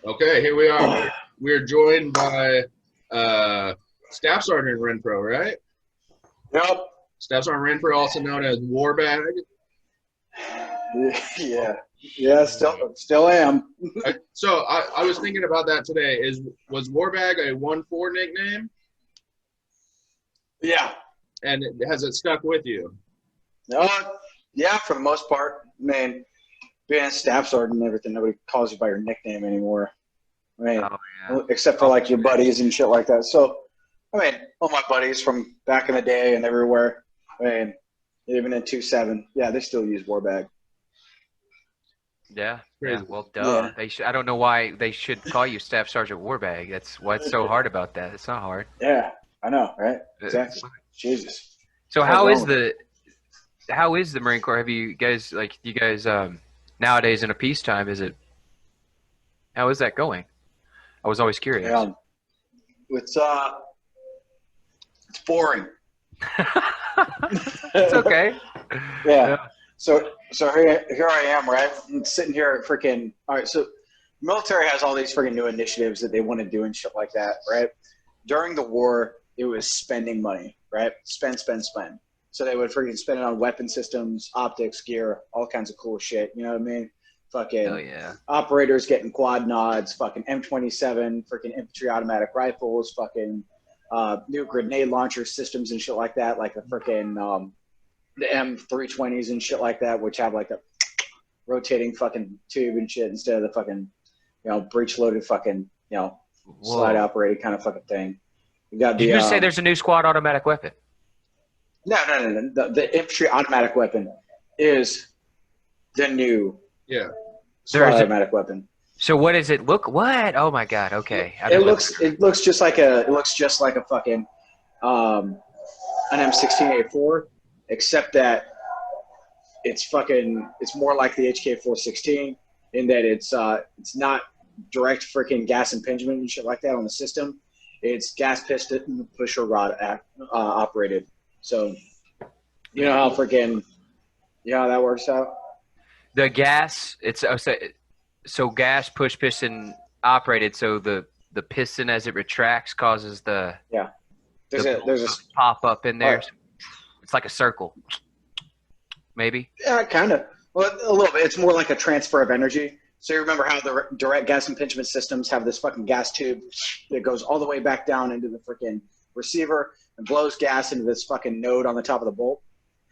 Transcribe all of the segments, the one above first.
Okay, here we are. We're joined by Staff Sergeant Renfro, right? Yep. Staff Sergeant Renfro, also known as Warbag. Yeah. Yeah. Still am. So I was thinking about that today. Was Warbag a 1-4 nickname? Yeah. And has it stuck with you? Yeah. For the most part, man. Being a staff sergeant and everything, nobody calls you by your nickname anymore. I mean, except for like your buddies and shit like that. So, I mean, all my buddies from back in the day and everywhere. I mean, even in 2-7, yeah, they still use Warbag. Yeah. Crazy. Yeah. Well, duh. Yeah. I don't know why they should call you Staff Sergeant Warbag. That's what's so hard about that. It's not hard. Yeah, I know, right? Exactly. Jesus. So What's how wrong is with the Marine Corps? Have you guys nowadays in a peacetime, how is that going? I was always curious. It's boring. It's okay. Yeah. So here I am, right? I'm sitting here at freaking. All right. So military has all these freaking new initiatives that they want to do and shit like that, right? During the war, it was spending money, right? Spend. So they would freaking spend it on weapon systems, optics, gear, all kinds of cool shit. You know what I mean? Fucking Hell yeah. Operators getting quad nods, fucking M27, freaking infantry automatic rifles, fucking new grenade launcher systems and shit like that, like the freaking the M320s and shit like that, which have like a rotating fucking tube and shit instead of the fucking, breech loaded fucking, slide operated kind of fucking thing. You got Did you just say there's a new squad automatic weapon? No. The infantry automatic weapon is the new automatic weapon. So what does it look? What? Oh my god. Okay. It looks just like a fucking an M16A4, except that it's more like the HK416 in that it's not direct freaking gas impingement and shit like that on the system. It's gas piston pusher rod operated. So you know how that works out. The gas, so gas push piston operated. So the piston as it retracts causes the There's a pop up in there. It's like a circle, maybe. Yeah, kind of. Well, a little bit. It's more like a transfer of energy. So you remember how the direct gas impingement systems have this fucking gas tube that goes all the way back down into the freaking receiver and blows gas into this fucking node on the top of the bolt.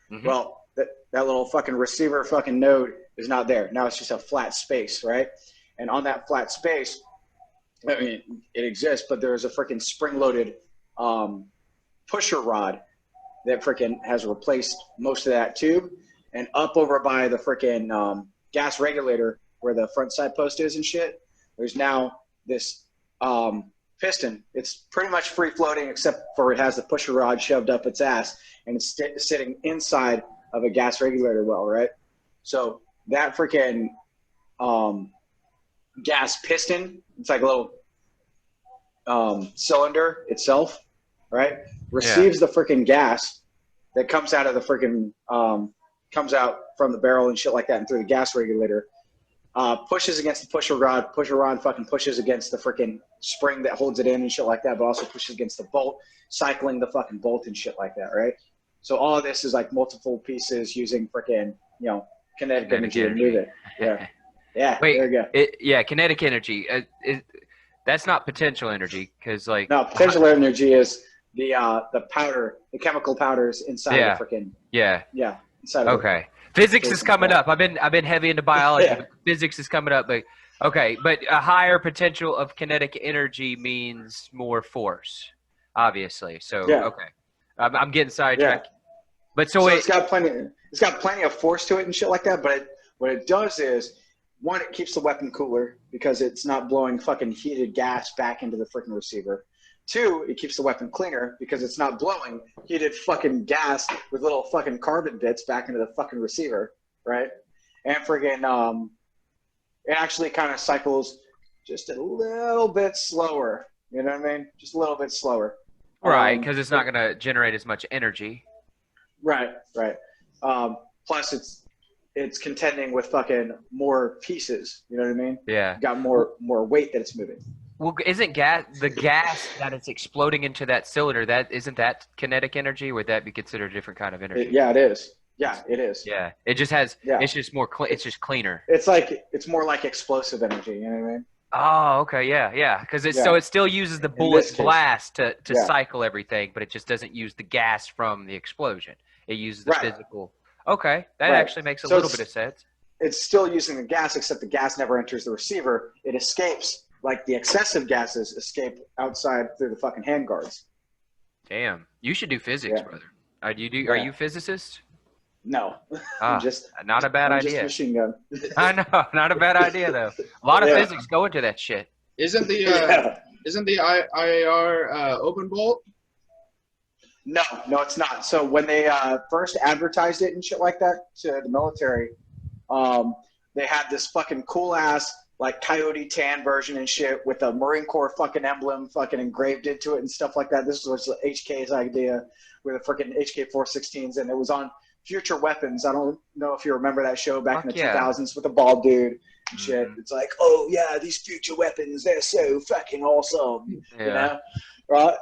Mm-hmm. Well, that little fucking receiver fucking node is not there. Now it's just a flat space, right? And on that flat space, I mean, it exists, but there's a freaking spring-loaded pusher rod that freaking has replaced most of that tube. And up over by the freaking gas regulator where the front side post is and shit, there's now this piston. It's pretty much free-floating except for it has the pusher rod shoved up its ass, and it's sitting inside of a gas regulator well, right? So that freaking gas piston, it's like a little cylinder itself, right? Receives the freaking gas that comes out of the freaking comes out from the barrel and shit like that and through the gas regulator, pushes against the pusher rod fucking pushes against the freaking spring that holds it in and shit like that, but also pushes against the bolt, cycling the fucking bolt and shit like that, right? So all of this is like multiple pieces using freaking, kinetic energy to move it. Yeah. Yeah. Wait, there you go. Kinetic energy. That's not potential energy because like. No, potential energy is the powder, the chemical powders inside of the freaking. Yeah. Yeah. Inside of okay. Physics is coming up. I've been heavy into biology. But physics is coming up, but okay. But a higher potential of kinetic energy means more force, obviously. So okay, I'm getting sidetracked. Yeah. But so it's got plenty of force to it and shit like that. But what it does is, one, it keeps the weapon cooler because it's not blowing fucking heated gas back into the freaking receiver. Two, it keeps the weapon cleaner because it's not blowing heated fucking gas with little fucking carbon bits back into the fucking receiver, right? And friggin', it actually kind of cycles just a little bit slower. You know what I mean? Just a little bit slower. Right, because it's not going to generate as much energy. Right. Plus, it's contending with fucking more pieces. You know what I mean? Yeah. Got more weight that it's moving. Well, isn't the gas that it's exploding into that cylinder, isn't that kinetic energy? Would that be considered a different kind of energy? Yeah, it is. Yeah, it is. Yeah, it just has. Yeah. It's just more. It's just cleaner. It's more like explosive energy. You know what I mean? Oh, okay, yeah. Because so it still uses the bullet blast to cycle everything, but it just doesn't use the gas from the explosion. It uses the physical. Okay, that actually makes a little bit of sense. It's still using the gas, except the gas never enters the receiver. It escapes, like the excessive gases escape outside through the fucking handguards. Damn, you should do physics, brother. Are you a physicist? No, not a bad idea. Just machine gun. I know, not a bad idea though. A lot of physics go into that shit. Isn't the IAR open bolt? No, it's not. So when they first advertised it and shit like that to the military, they had this fucking cool ass like coyote tan version and shit with a Marine Corps fucking emblem fucking engraved into it and stuff like that. This was HK's idea with the freaking HK-416s, and it was on Future Weapons. I don't know if you remember that show back in the 2000s with the bald dude and shit. It's like, oh yeah, these future weapons, they're so fucking awesome. You know? Right?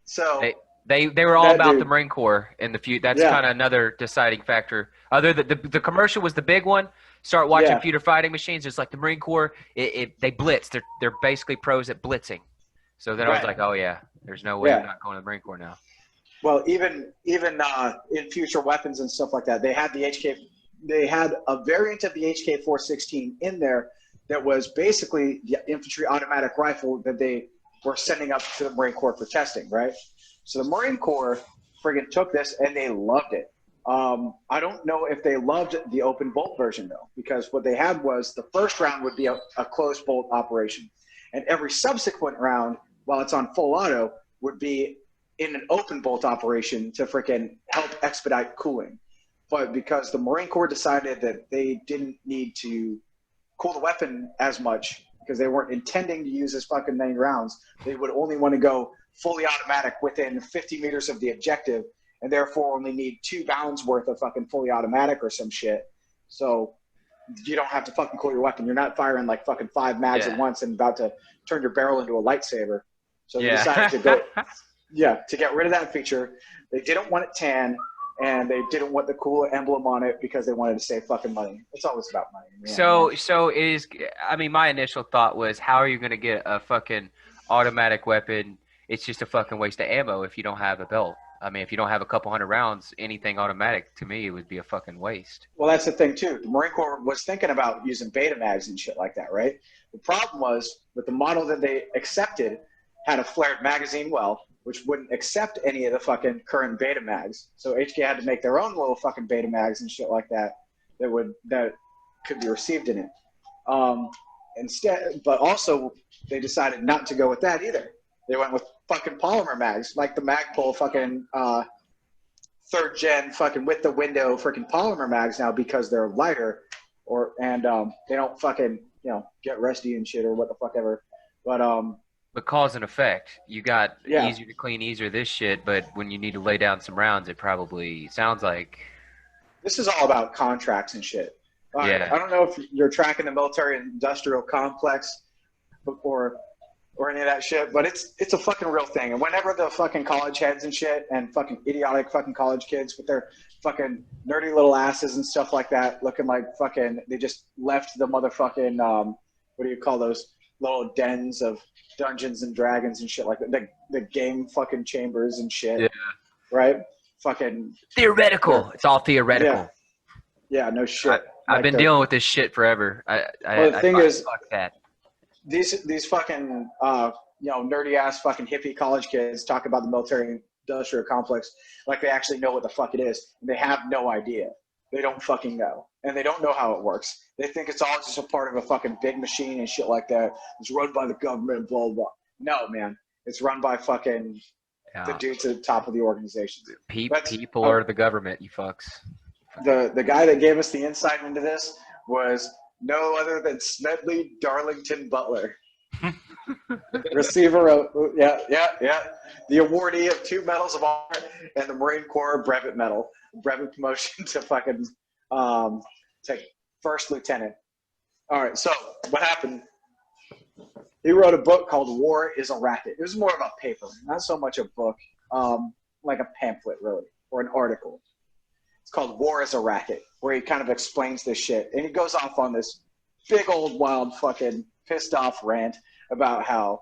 So they were all about the Marine Corps in the future. That's kind of another deciding factor. Other than the commercial was the big one. Start watching Future Fighting Machines. It's like the Marine Corps. They blitz. They're basically pros at blitzing. So then I was like, oh yeah, there's no way I'm not going to the Marine Corps now. Well, even in Future Weapons and stuff like that, they had a variant of the HK-416 in there that was basically the infantry automatic rifle that they were sending up to the Marine Corps for testing, right? So the Marine Corps friggin' took this and they loved it. I don't know if they loved the open bolt version though, because what they had was the first round would be a closed bolt operation, and every subsequent round, while it's on full auto, would be in an open bolt operation to freaking help expedite cooling. But because the Marine Corps decided that they didn't need to cool the weapon as much because they weren't intending to use as fucking many rounds, they would only want to go fully automatic within 50 meters of the objective, and therefore only need 2 rounds worth of fucking fully automatic or some shit. So you don't have to fucking cool your weapon. You're not firing like fucking 5 mags at once and about to turn your barrel into a lightsaber. So they decided to go... to get rid of that feature. They didn't want it tan, and they didn't want the cool emblem on it because they wanted to save fucking money. It's always about money. My initial thought was, how are you going to get a fucking automatic weapon? It's just a fucking waste of ammo if you don't have a belt. I mean, if you don't have a couple hundred rounds, anything automatic, to me, it would be a fucking waste. Well, that's the thing, too. The Marine Corps was thinking about using beta mags and shit like that, right? The problem was, with the model that they accepted, had a flared magazine well, which wouldn't accept any of the fucking current beta mags. So HK had to make their own little fucking beta mags and shit like that that could be received in it. But also they decided not to go with that either. They went with fucking polymer mags, like the Magpul fucking 3rd gen fucking with the window freaking polymer mags now, because they're lighter and they don't fucking get rusty and shit or what the fuck ever. But cause and effect, you got easier to clean, easier this shit, but when you need to lay down some rounds, it probably sounds like... This is all about contracts and shit. I don't know if you're tracking the military-industrial complex or any of that shit, but it's a fucking real thing. And whenever the fucking college heads and shit and fucking idiotic fucking college kids with their fucking nerdy little asses and stuff like that looking like fucking... They just left the motherfucking... what do you call those little dens of Dungeons and Dragons and shit like that, the game fucking chambers and shit, right? Fucking theoretical. It's all theoretical. Yeah, no shit. I've been dealing with this shit forever. The thing is, fuck that. These fucking nerdy ass fucking hippie college kids talk about the military industrial complex like they actually know what the fuck it is. And they have no idea. They don't fucking know. And they don't know how it works. They think it's all just a part of a fucking big machine and shit like that. It's run by the government, blah, blah. No, man. It's run by fucking the dudes at the top of the organization. People are the government, you fucks. The guy that gave us the insight into this was no other than Smedley Darlington Butler. Receiver of, the awardee of 2 Medals of Honor and the Marine Corps Brevet Medal. Brevet promotion to fucking to first lieutenant. All right, so what happened? He wrote a book called War is a Racket. It was more of a paper, not so much a book, like a pamphlet, really, or an article. It's called War is a Racket, where he kind of explains this shit. And he goes off on this big old wild fucking pissed off rant about how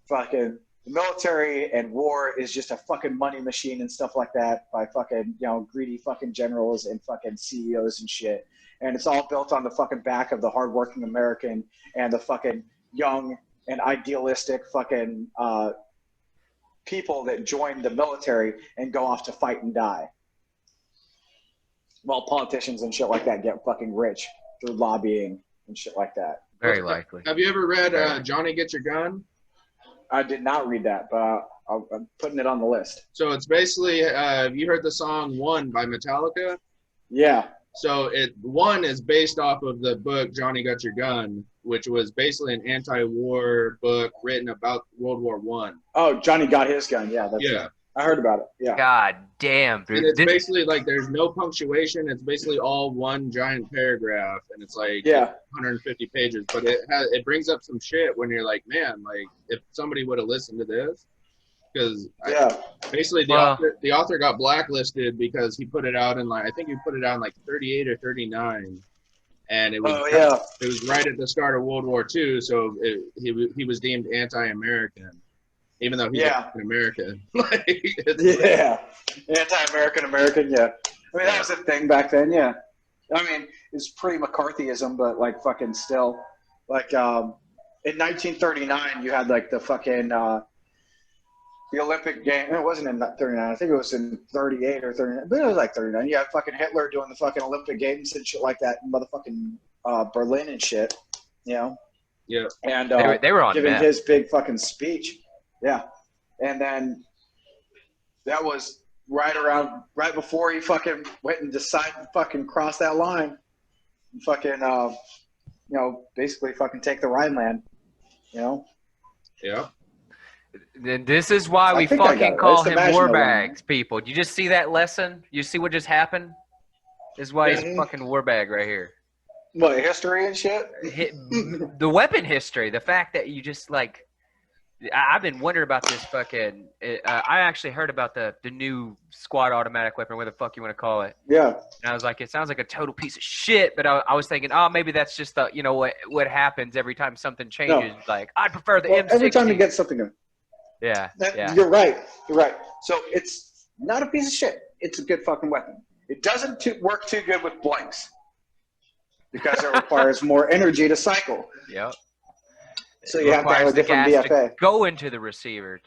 fucking the military and war is just a fucking money machine and stuff like that by fucking, greedy fucking generals and fucking CEOs and shit. And it's all built on the fucking back of the hardworking American and the fucking young and idealistic fucking people that join the military and go off to fight and die. While politicians and shit like that get fucking rich through lobbying and shit like that. Very likely. Have you ever read Johnny Get Your Gun? I did not read that, but I'm putting it on the list. So it's basically, have you heard the song One by Metallica? Yeah. So One is based off of the book Johnny Got Your Gun, which was basically an anti-war book written about World War I. Oh, Johnny Got His Gun. Yeah. Yeah. I heard about it. Yeah. God damn, dude. And it's basically like there's no punctuation. It's basically all one giant paragraph, and it's like 150 pages. But it brings up some shit when you're like, man, like if somebody would have listened to this, because basically the author got blacklisted because he put it out in I think he put it out in 38 or 39, and it was it was right at the start of World War II, so he was deemed anti-American. Even though he's an American. Anti-American American, yeah. I mean, that was a thing back then, yeah. I mean, it's pre-McCarthyism, but, fucking still. In 1939, you had, the fucking, the Olympic game. It wasn't in 39. I think it was in 38 or 39. But it was 39. You had fucking Hitler doing the fucking Olympic Games and shit like that in motherfucking Berlin and shit, Yeah. And they were on giving his big fucking speech. Yeah, and then that was right before he fucking went and decided to fucking cross that line, and fucking basically fucking take the Rhineland, Yeah. This is why we fucking call him war bags, people. Do you just see that lesson? You see what just happened? This is why he's fucking war bag right here. What, history and shit? The weapon history, the fact that you just I've been wondering about this fucking. I actually heard about the new squad automatic weapon, whatever the fuck you want to call it. Yeah. And I was like, it sounds like a total piece of shit. But I was thinking, maybe that's just what happens every time something changes. No. I'd prefer the M60. Every time you get something new. Yeah. You're right. So it's not a piece of shit. It's a good fucking weapon. It doesn't work too good with blanks because it requires more energy to cycle. Yep. So you have to have a different BFA. To go into the receiver,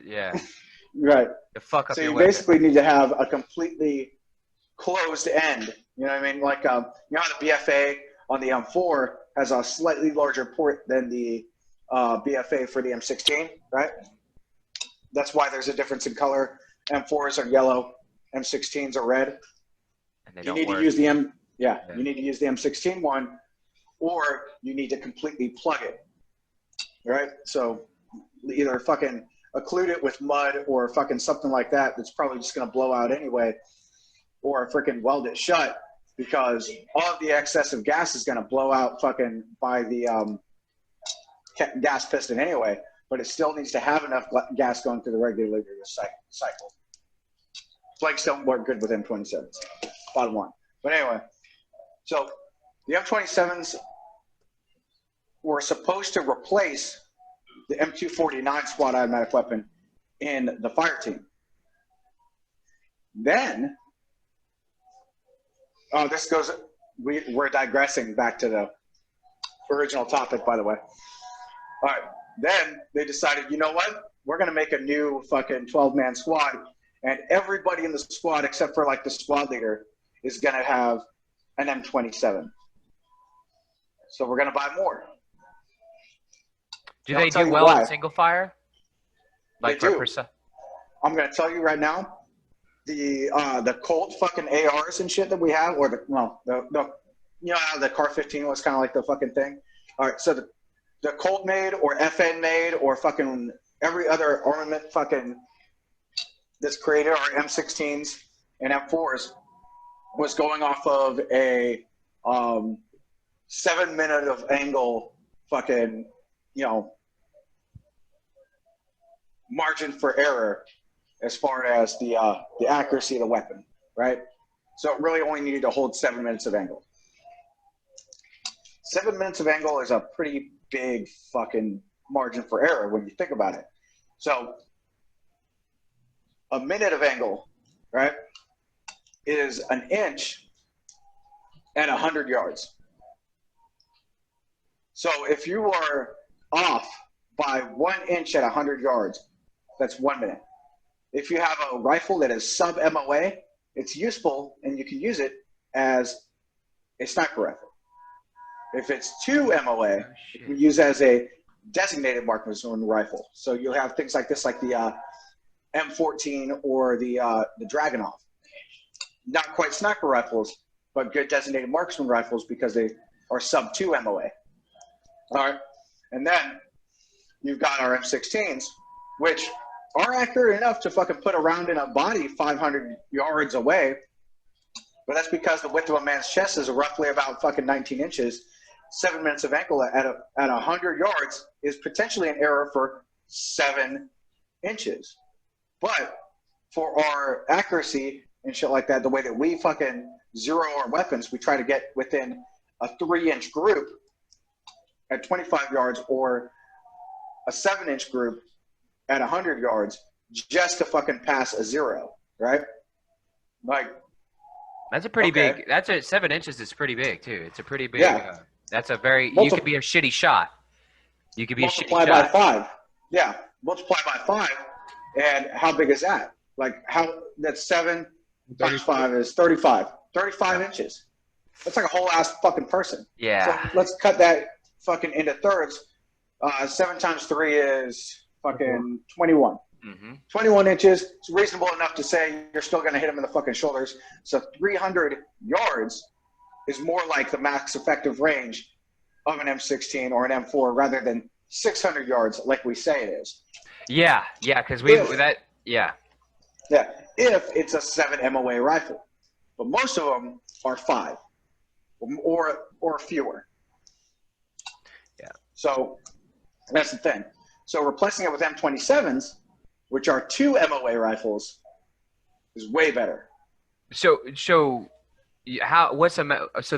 Right. To fuck up so your you weapon. Basically need to have a completely closed end. You know what I mean? How the BFA on the M4 has a slightly larger port than the BFA for the M16, right? That's why there's a difference in color. M4s are yellow, M16s are red. And they you need to use the you need to use the M16 one, or you need to completely plug it. Right? So either fucking occlude it with mud or fucking something like that that's probably just going to blow out anyway, or freaking weld it shut because all of the excessive gas is going to blow out fucking by the gas piston anyway, but it still needs to have enough gas going through the regulator to cycle. Flakes don't work good with M27s, bottom line. But anyway, so the M27s were supposed to replace the M249 squad automatic weapon in the fire team. Then, we're digressing back to the original topic, by the way. All right, then they decided, you know what? We're going to make a new fucking 12-man squad, and everybody in the squad except for the squad leader is going to have an M27. So we're going to buy more. Do they do well in single fire? They do. I'm going to tell you right now, the Colt fucking ARs and shit that we have, or how the Car 15 was kind of like the fucking thing. All right, so the Colt made or FN made or fucking every other armament fucking that's created, our M16s and M4s, was going off of a 7 minute of angle fucking, margin for error as far as the accuracy of the weapon, right? So it really only needed to hold 7 minutes of angle. 7 minutes of angle is a pretty big fucking margin for error when you think about it. So a minute of angle, right, is an inch at 100 yards. So if you are off by 1 inch at 100 yards, that's 1 minute. If you have a rifle that is sub MOA, it's useful and you can use it as a sniper rifle. If it's 2 MOA, you can use it as a designated marksman rifle. So you'll have things like this, like the M14 or the Dragunov. Not quite sniper rifles, but good designated marksman rifles because they are sub 2 MOA. All right, and then you've got our M16s, which are accurate enough to fucking put a round in a body 500 yards away, but that's because the width of a man's chest is roughly about fucking 19 inches. 7 minutes of angle at 100 yards is potentially an error for 7 inches. But for our accuracy and shit like that, the way that we fucking zero our weapons, we try to get within a 3-inch group at 25 yards or a 7-inch group at 100 yards just to fucking pass a 0, right? Like, that's a pretty big. That's 7 inches is pretty big too. It's a pretty big. Yeah. That's a very. You could be a shitty shot. You could be a shitty shot. Multiply by 5. Yeah, multiply by 5, and how big is that? Like that's 7 times 5 is 35. 35 inches. That's like a whole ass fucking person. Yeah. So let's cut that fucking into thirds. 7 times 3 is fucking 21. 21 inches. It's reasonable enough to say you're still going to hit him in the fucking shoulders. So 300 yards is more like the max effective range of an M16 or an M4 rather than 600 yards like we say it is. Yeah, because Yeah, if it's a 7 MOA rifle. But most of them are 5 or fewer. Yeah. So that's the thing. So replacing it with M27s, which are 2 MOA rifles, is way better. So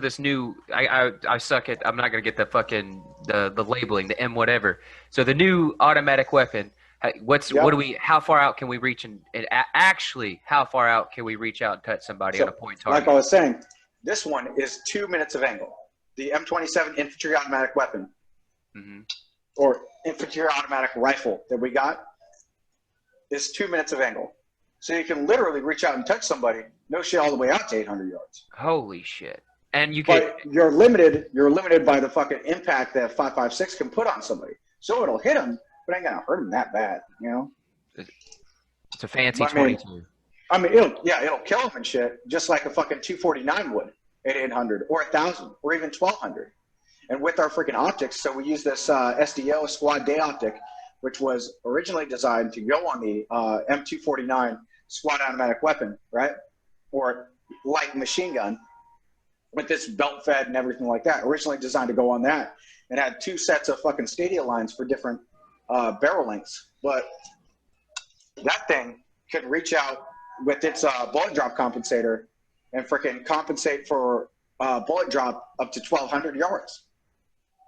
this new I suck at, I'm not gonna get the fucking the labeling, the M whatever. So the new automatic weapon, how far out can we reach and actually how far out can we reach out and touch somebody on a point target? Like I was saying, this one is 2 minutes of angle. The M27 infantry automatic weapon or infantry automatic rifle that we got is 2 minutes of angle. So you can literally reach out and touch somebody, no shit, all the way out to 800 yards. Holy shit. And you're limited by the fucking impact that 5.56 can put on somebody. So it'll hit them, but ain't gonna hurt them that bad, you know? It's a fancy 22. It'll kill them and shit, just like a fucking 249 would at 800 or 1,000 or even 1,200. And with our freaking optics, so we use this SDO squad day optic, which was originally designed to go on the M249 squad automatic weapon, right? Or light machine gun with this belt fed and everything like that. Originally designed to go on that and had 2 sets of fucking stadia lines for different barrel lengths. But that thing could reach out with its bullet drop compensator and freaking compensate for bullet drop up to 1,200 yards.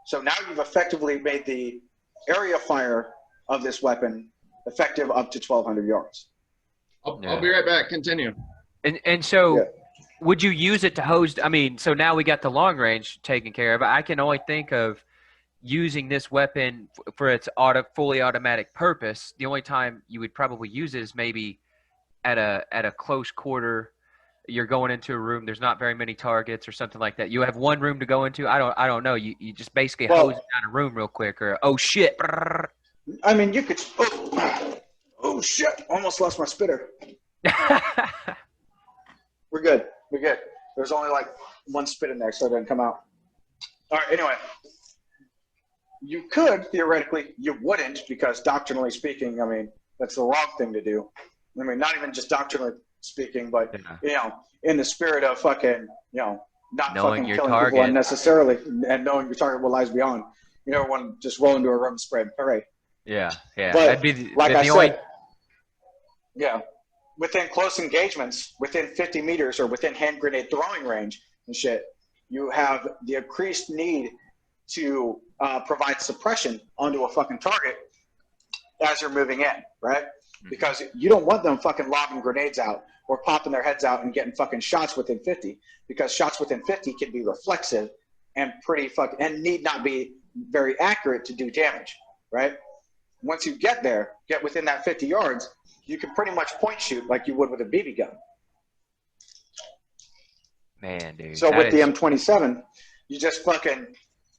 So now you've effectively made the area fire of this weapon effective up to 1,200 yards. I'll be right back. Continue. And so would you use it to hose? I mean, so now we got the long range taken care of. I can only think of using this weapon for its fully automatic purpose. The only time you would probably use it is maybe at a close quarter. You're going into a room. There's not very many targets or something like that. You have one room to go into. I don't know. You just basically hose it down a room real quick, or oh shit. I mean, you could. Oh shit! Almost lost my spitter. We're good. There's only like 1 spit in there, so it didn't come out. All right. Anyway, you could theoretically. You wouldn't, because doctrinally speaking, I mean, that's the wrong thing to do. I mean, not even just doctrinally speaking, but you know, in the spirit of fucking, you know, not knowing fucking your killing target. people unnecessarily, and knowing your target what lies beyond. You never want to just roll into a room and spray hooray. Yeah, yeah. But That'd be like I only... said, yeah, within close engagements, within 50 meters or within hand grenade throwing range and shit, you have the increased need to provide suppression onto a fucking target as you're moving in, right? Because you don't want them fucking lobbing grenades out or popping their heads out and getting fucking shots within 50, because shots within 50 can be reflexive and and need not be very accurate to do damage, right? Once you get within that 50 yards, you can pretty much point shoot like you would with a BB gun. Man, dude. So with the M27, you just fucking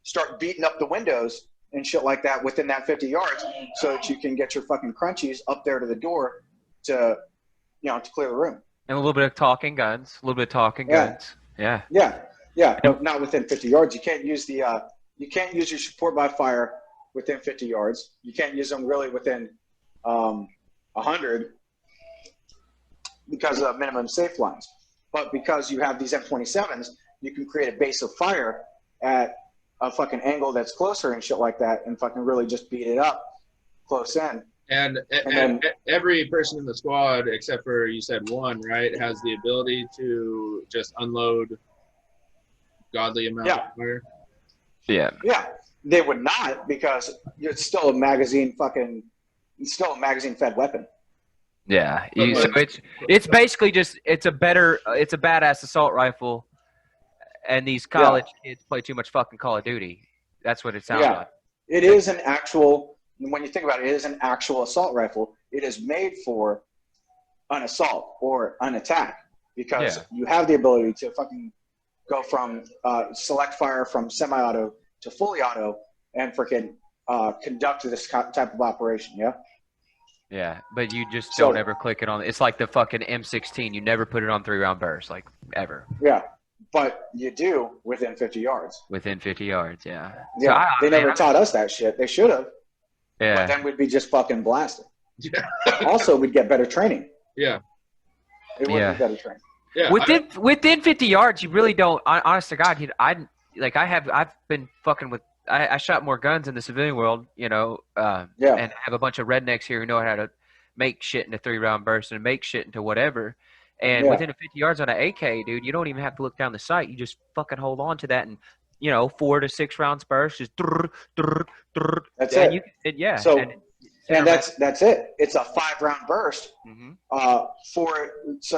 start beating up the windows and shit like that within that 50 yards so that you can get your fucking crunchies up there to the door to clear the room. And a little bit of talking guns. Guns. Yeah. Yeah. But not within 50 yards. You can't use you can't use your support by fire within 50 yards. You can't use them really within 100 because of minimum safe lines. But because you have these M27s, you can create a base of fire at a fucking angle that's closer and shit like that, and fucking really just beat it up close in. And then, every person in the squad, except for you said one, right, has the ability to just unload godly amount of fire. Yeah. Yeah. They would not, because it's still a magazine fed weapon. Yeah. So it's basically just it's a badass assault rifle, and these college kids play too much fucking Call of Duty. That's what it sounds like. It is an actual, when you think about it, it is an actual assault rifle. It is made for an assault or an attack, because you have the ability to fucking go from select fire from semi-auto to fully auto and freaking conduct this type of operation. Yeah, but you just don't ever click it on. It's like the fucking M16. You never put it on 3-round bursts, like, ever. Yeah, but you do within 50 yards. Within 50 yards, yeah. Yeah, they never taught us that shit. They should have. Yeah. But then we'd be just fucking blasted. Yeah. Also, we'd get better training. Yeah. It would be better training. Yeah. Within 50 yards, you really don't. Honest to God, I've been fucking with. I shot more guns in the civilian world, and have a bunch of rednecks here who know how to make shit into 3-round bursts and make shit into whatever. And within 50 yards on an AK, dude, you don't even have to look down the sight. You just fucking hold on to that, and 4 to 6 rounds burst, just that's it. And that's it. It's a 5-round burst. So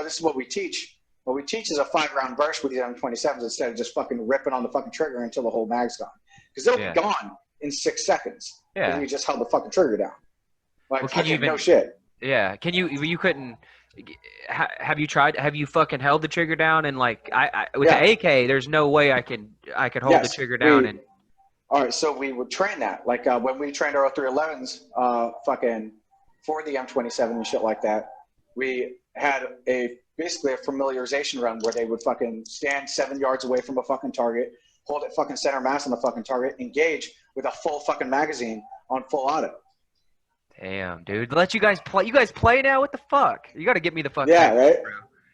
this is what we teach. What we teach is a 5-round burst with these M27s instead of just fucking ripping on the fucking trigger until the whole mag's gone. Because it'll be gone in 6 seconds. Yeah. You just held the fucking trigger down. Like, no shit. Yeah. You couldn't. Have you tried? Have you fucking held the trigger down? And with the AK, there's no way I could hold the trigger down. All right. So we would train that. Like when we trained our 311s, fucking for the M27 and shit like that, we had basically a familiarization run where they would fucking stand 7 yards away from a fucking target, hold it fucking center mass on the fucking target, engage with a full fucking magazine on full auto. Damn, dude. Let you guys play. You guys play now? What the fuck? You got to get me the fuck back right?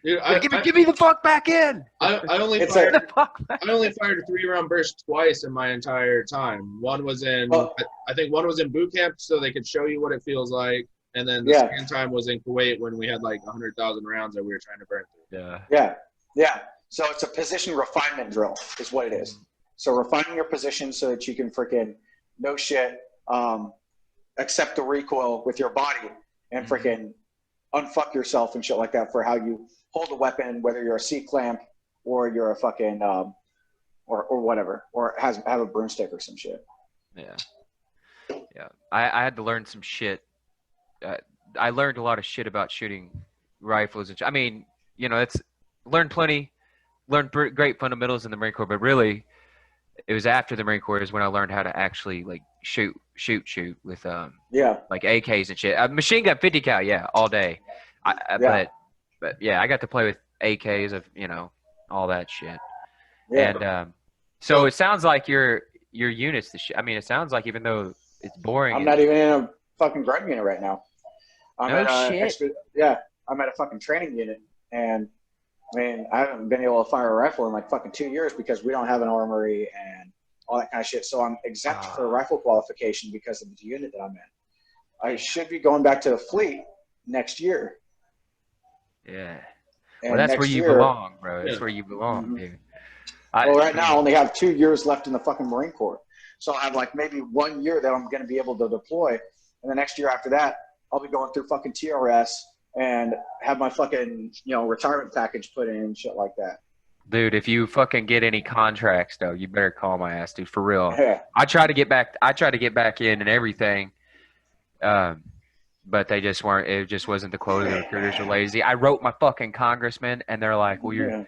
In, dude, give me the fuck back in. I only fired a 3-round burst twice in my entire time. One was in, I think one was in boot camp, so they could show you what it feels like. And then the second time was in Kuwait when we had like 100,000 rounds that we were trying to burn through. Yeah. So it's a position refinement drill is what it is. So refining your position so that you can freaking no shit, accept the recoil with your body and freaking unfuck yourself and shit like that for how you hold a weapon, whether you're a C-clamp or you're a fucking or whatever, or have a broomstick or some shit. Yeah. I had to learn some shit. I learned a lot of shit about shooting rifles. I mean, it's learned plenty, learned great fundamentals in the Marine Corps, but really it was after the Marine Corps is when I learned how to actually like shoot with like AKs and shit. Machine gun 50 cal, all day. But I got to play with AKs of all that shit. And so it sounds like your units. I mean, it sounds like even though it's boring, I'm not even in a fucking grunt unit right now. I'm at a fucking training unit, and I mean, I haven't been able to fire a rifle in like fucking 2 years because we don't have an armory and all that kind of shit. So I'm exempt for rifle qualification because of the unit that I'm in. I should be going back to the fleet next year. Yeah. And well, that's where you belong, bro. That's where you belong, dude. Well, right now I only have 2 years left in the fucking Marine Corps. So I have like maybe 1 year that I'm going to be able to deploy. And the next year after that, I'll be going through fucking TRS and have my fucking, retirement package put in and shit like that. Dude, if you fucking get any contracts though, you better call my ass, dude, for real. Yeah. I tried to get back in and everything. But they just weren't, it just wasn't the quota. The recruiters were lazy. I wrote my fucking congressman and they're like, well, you're,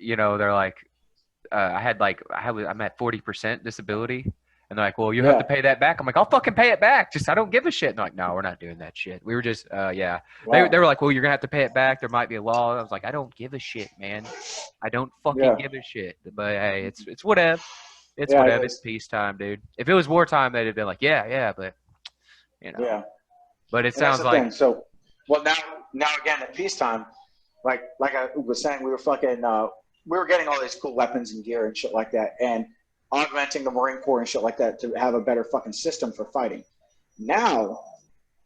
they're like, I'm at 40% disability. And they're like, well, you have to pay that back. I'm like, I'll fucking pay it back. Just, I don't give a shit. And they're like, no, we're not doing that shit. We were just, yeah. Wow. They were like, well, you're going to have to pay it back. There might be a law. I was like, I don't give a shit, man. I don't fucking give a shit. But hey, it's whatever. It's whatever. It's peacetime, dude. If it was wartime, they'd have been like, yeah, but, Yeah. But it sounds like. Thing. So, well, now again, at peacetime, like I was saying, we were fucking, we were getting all these cool weapons and gear and shit like that. And augmenting the Marine Corps and shit like that to have a better fucking system for fighting. Now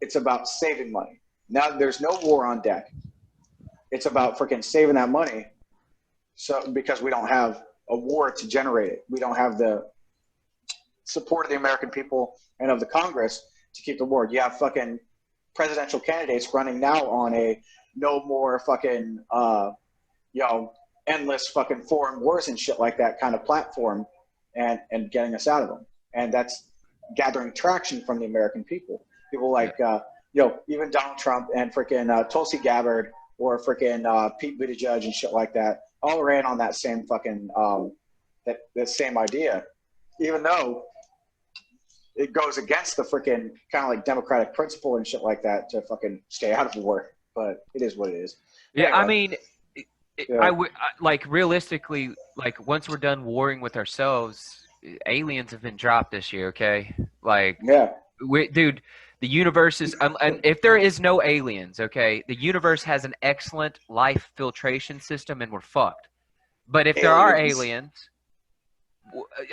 it's about saving money. Now there's no war on deck. It's about freaking saving that money. So because we don't have a war to generate it, we don't have the support of the American people and of the Congress to keep the war. You have fucking presidential candidates running now on a no more fucking endless fucking foreign wars and shit like that kind of platform. And getting us out of them. And that's gathering traction from the American people. People like, even Donald Trump and freaking Tulsi Gabbard or freaking Pete Buttigieg and shit like that all ran on that same fucking, that same idea. Even though it goes against the freaking kind of like democratic principle and shit like that to fucking stay out of war. But it is what it is. Yeah, anyway. I mean... I would like realistically, like once we're done warring with ourselves, aliens have been dropped this year. Okay, like dude, the universe is, and if there is no aliens, okay, the universe has an excellent life filtration system, and we're fucked. But if there are aliens,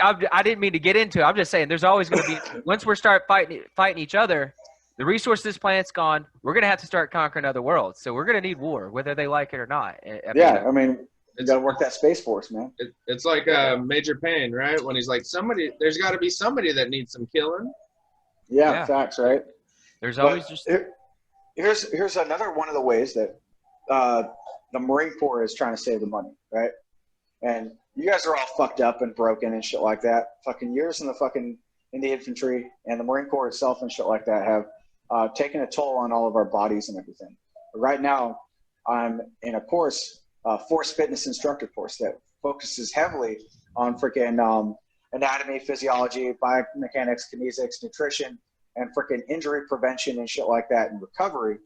I didn't mean to get into it. I'm just saying, there's always going to be once we start fighting each other. The resource of this planet's gone. We're going to have to start conquering other worlds. So we're going to need war, whether they like it or not. I mean, you got to work that Space Force, man. It's like Major Payne, right? When he's like, there's got to be somebody that needs some killing. Yeah, facts, right? There's always just... Here's another one of the ways that the Marine Corps is trying to save the money, right? And you guys are all fucked up and broken and shit like that. Fucking years in the infantry and the Marine Corps itself and shit like that have taken a toll on all of our bodies and everything. But right now, I'm in a course, force fitness instructor course that focuses heavily on freaking anatomy, physiology, biomechanics, kinesics, nutrition, and freaking injury prevention and shit like that and recovery,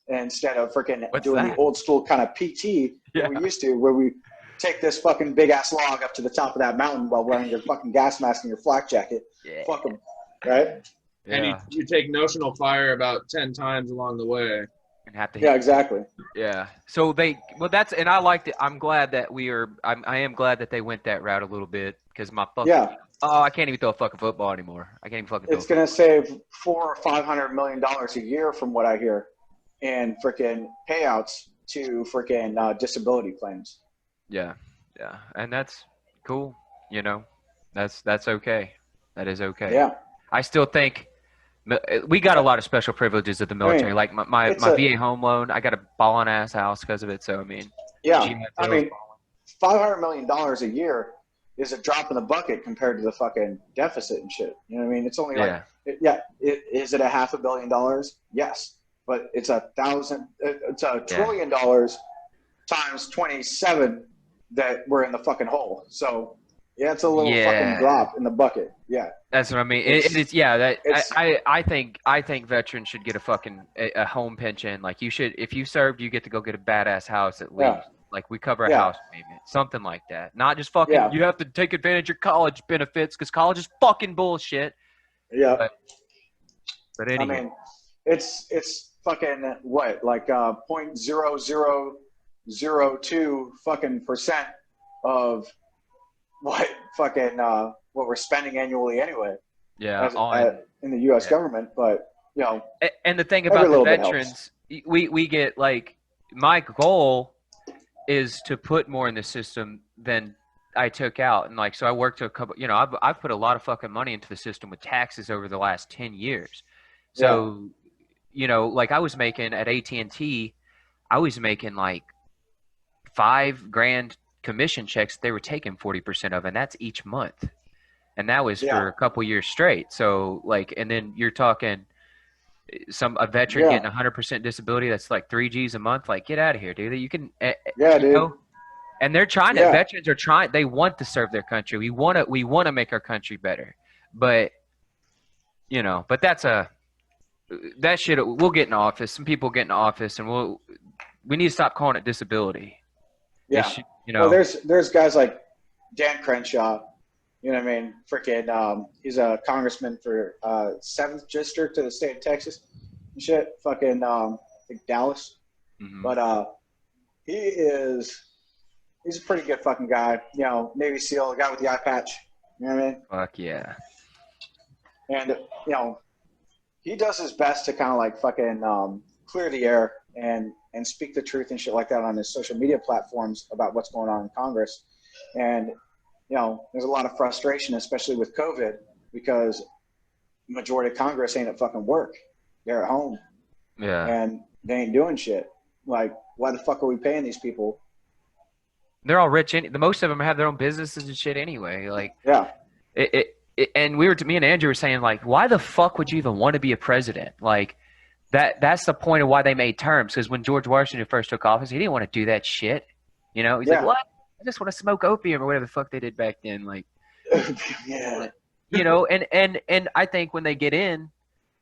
instead of freaking doing the old school kind of PT that we used to, where we take this fucking big ass log up to the top of that mountain while wearing your fucking gas mask and your flak jacket. Fuck them, right? And you take notional fire about 10 times along the way. And have to hit exactly. Yeah. So that's, and I liked it. I'm glad that I am glad that they went that route a little bit, because my fucking, I can't even throw a fucking football anymore. I can't even fucking throw. It's going to save $400 or $500 million a year from what I hear in freaking payouts to freaking disability claims. Yeah. Yeah. And that's cool. That's okay. That is okay. Yeah. I still think we got a lot of special privileges of the military. I mean, like my VA home loan, I got a ballin' ass house because of it. So, I mean, $500 million a year is a drop in the bucket compared to the fucking deficit and shit. You know what I mean? It's only is it $500 million? Yes. But it's $1 trillion times 27 that we're in the fucking hole. So, yeah, it's a little fucking drop in the bucket. Yeah, that's what I mean. I think veterans should get a home pension. Like, you should, if you served, you get to go get a badass house at least. Yeah. Like, we cover a house payment, something like that. Not just fucking. Yeah. You have to take advantage of your college benefits because college is fucking bullshit. Yeah. But anyway, I mean, it's fucking what, like 0.00 0.02 fucking percent of what fucking what we're spending annually anyway. Yeah, in the U.S. government, but you know. And the thing about the veterans, we get like, my goal is to put more in the system than I took out, and like, so I worked a couple. You know, I've put a lot of fucking money into the system with taxes over the last 10 years. So, you know, like I was making at AT&T, I was making like $5,000 commission checks they were taking 40% of, and that's each month. And that was for a couple years straight. So like, and then you're talking a veteran getting 100% disability. That's like 3 G's a month. Like, get out of here, dude. You can, dude. Know? And they're trying to, veterans are trying, they want to serve their country. We want to make our country better, but you know, but that shit, we'll get in office. Some people get in office and we need to stop calling it disability. Yeah. You know, well, there's guys like Dan Crenshaw. You know what I mean? Freaking, he's a congressman for 7th district of the state of Texas and shit. Fucking, I think Dallas. Mm-hmm. But he's a pretty good fucking guy. You know, Navy SEAL, the guy with the eye patch. You know what I mean? Fuck yeah. And, you know, he does his best to kind of like fucking clear the air and speak the truth and shit like that on his social media platforms about what's going on in Congress. And, you know, there's a lot of frustration, especially with COVID, because the majority of Congress ain't at fucking work. They're at home. Yeah. And they ain't doing shit. Like, why the fuck are we paying these people? They're all rich. The most of them have their own businesses and shit anyway. Like, yeah. And me and Andrew were saying, like, why the fuck would you even want to be a president? Like, that's the point of why they made terms. Because when George Washington first took office, he didn't want to do that shit. You know, he's like, what? I just want to smoke opium or whatever the fuck they did back then. Like, you know, and I think when they get in,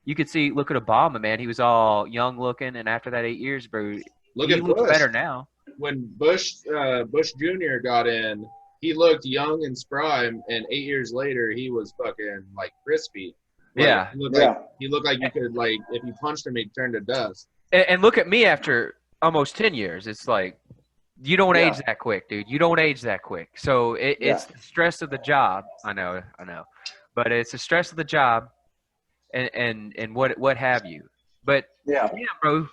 you could see, look at Obama, man. He was all young looking, and after that 8 years, bro, he looks better now. When Bush Jr. got in, he looked young and spry, and 8 years later, he was fucking like crispy. Like, he looked like you could, like, if you punched him, he'd turn to dust. And look at me after almost 10 years. It's like, you don't age that quick, dude. You don't age that quick. So it's the stress of the job. I know. But it's the stress of the job and what have you. But yeah, bro.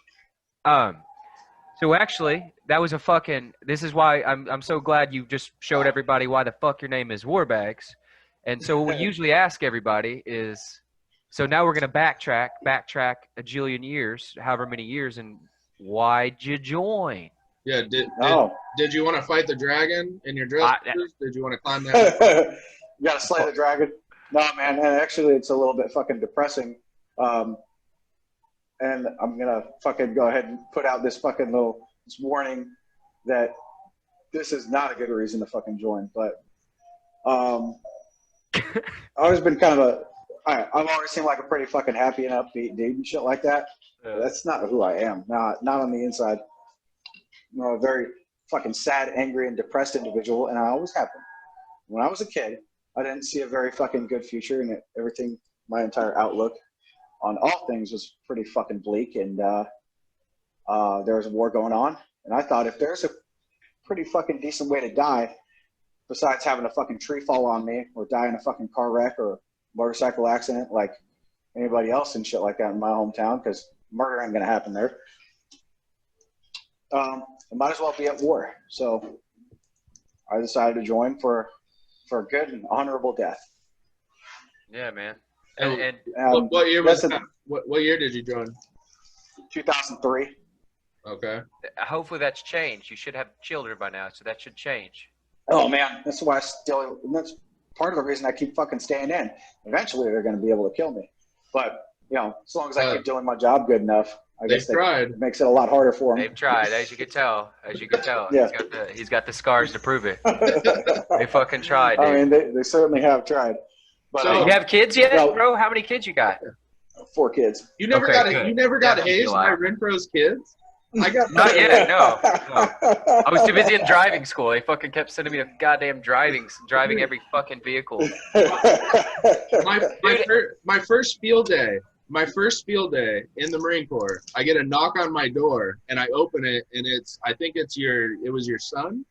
So actually, that was this is why I'm so glad you just showed everybody why the fuck your name is Warbags. And so what we usually ask everybody is, so now we're going to backtrack a jillion years, however many years, and why'd you join? Yeah, did you want to fight the dragon in your dress? Did you want to climb that? You got to slay the dragon? No, man. And actually, it's a little bit fucking depressing. And I'm going to fucking go ahead and put out this fucking this warning that this is not a good reason to fucking join. But I've always been kind of I've always seemed like a pretty fucking happy and upbeat dude and shit like that. Yeah. That's not who I am. Not on the inside. You know, a very fucking sad, angry, and depressed individual, and I always have been. When I was a kid, I didn't see a very fucking good future, and everything, my entire outlook on all things was pretty fucking bleak, and there was a war going on, and I thought if there's a pretty fucking decent way to die, besides having a fucking tree fall on me, or die in a fucking car wreck, or motorcycle accident like anybody else and shit like that in my hometown, because murder ain't gonna happen there. I might as well be at war. So I decided to join for a good and honorable death. Yeah, man. And what year was that? What year did you join? 2003. Okay. Hopefully that's changed. You should have children by now, so that should change. Oh man, that's why that's part of the reason I keep fucking staying in. Eventually they're going to be able to kill me, but you know, as long as I keep doing my job good enough, I guess it makes it a lot harder for them. They've tried, as you could tell. Yeah. He's got the scars to prove it. They fucking tried, dude. I mean, they certainly have tried. But, so you have kids yet, bro? How many kids you got? 4 kids. You never got hazed by Renfro's kids? I got not yet. No. I was too busy in driving school. They fucking kept sending me to goddamn driving every fucking vehicle. My first field day, My first field day in the Marine Corps, I get a knock on my door, and I open it, and I think it was your son?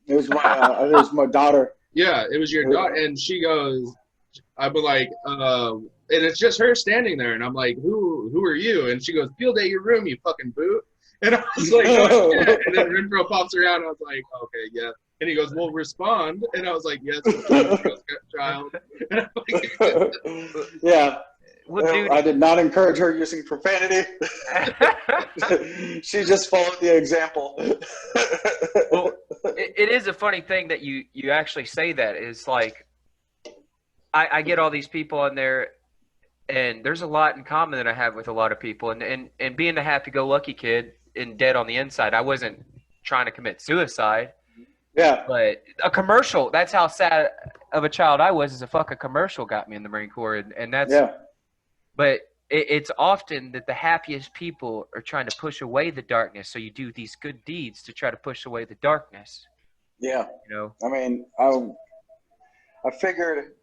It was my daughter. Yeah, it was your daughter, and she goes, I'd be like, and it's just her standing there, and I'm like, who are you? And she goes, field day your room, you fucking boot. And I was like, oh shit. And then Renfro pops around, and I was like, okay, yeah. And he goes, well, respond. And I was like, yes, child. Yeah. Well, dude, I did not encourage her using profanity. She just followed the example. Well, it is a funny thing that you actually say that. Is like, I get all these people in there, and there's a lot in common that I have with a lot of people. And being a happy-go-lucky kid and dead on the inside, I wasn't trying to commit suicide. Yeah. But a commercial, that's how sad of a child I was, is a fucking commercial got me in the Marine Corps. And that's, yeah. But it's often that the happiest people are trying to push away the darkness. So you do these good deeds to try to push away the darkness. Yeah. You know? I mean, I figured,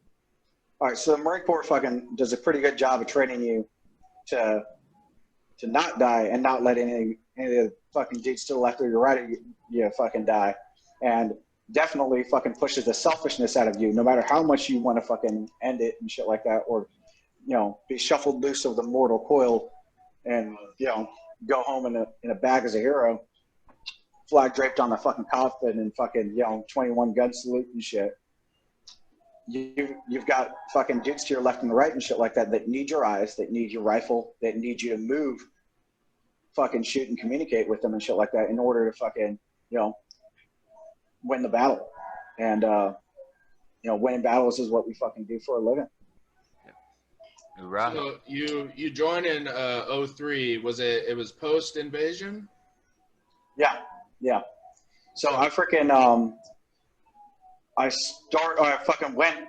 all right, so the Marine Corps fucking does a pretty good job of training you to not die and not let any of the fucking dudes to the left or your right of you fucking die. And definitely fucking pushes the selfishness out of you, no matter how much you want to fucking end it and shit like that, or, you know, be shuffled loose of the mortal coil and, you know, go home in a bag as a hero, flag draped on the fucking coffin and fucking, you know, 21 gun salute and shit. You've got fucking dudes to your left and the right and shit like that need your eyes, that need your rifle, that need you to move, fucking shoot and communicate with them and shit like that in order to fucking, you know, win the battle. And, you know, winning battles is what we fucking do for a living. Right. So you joined in 03. It was post invasion? Yeah. So I freaking I fucking went,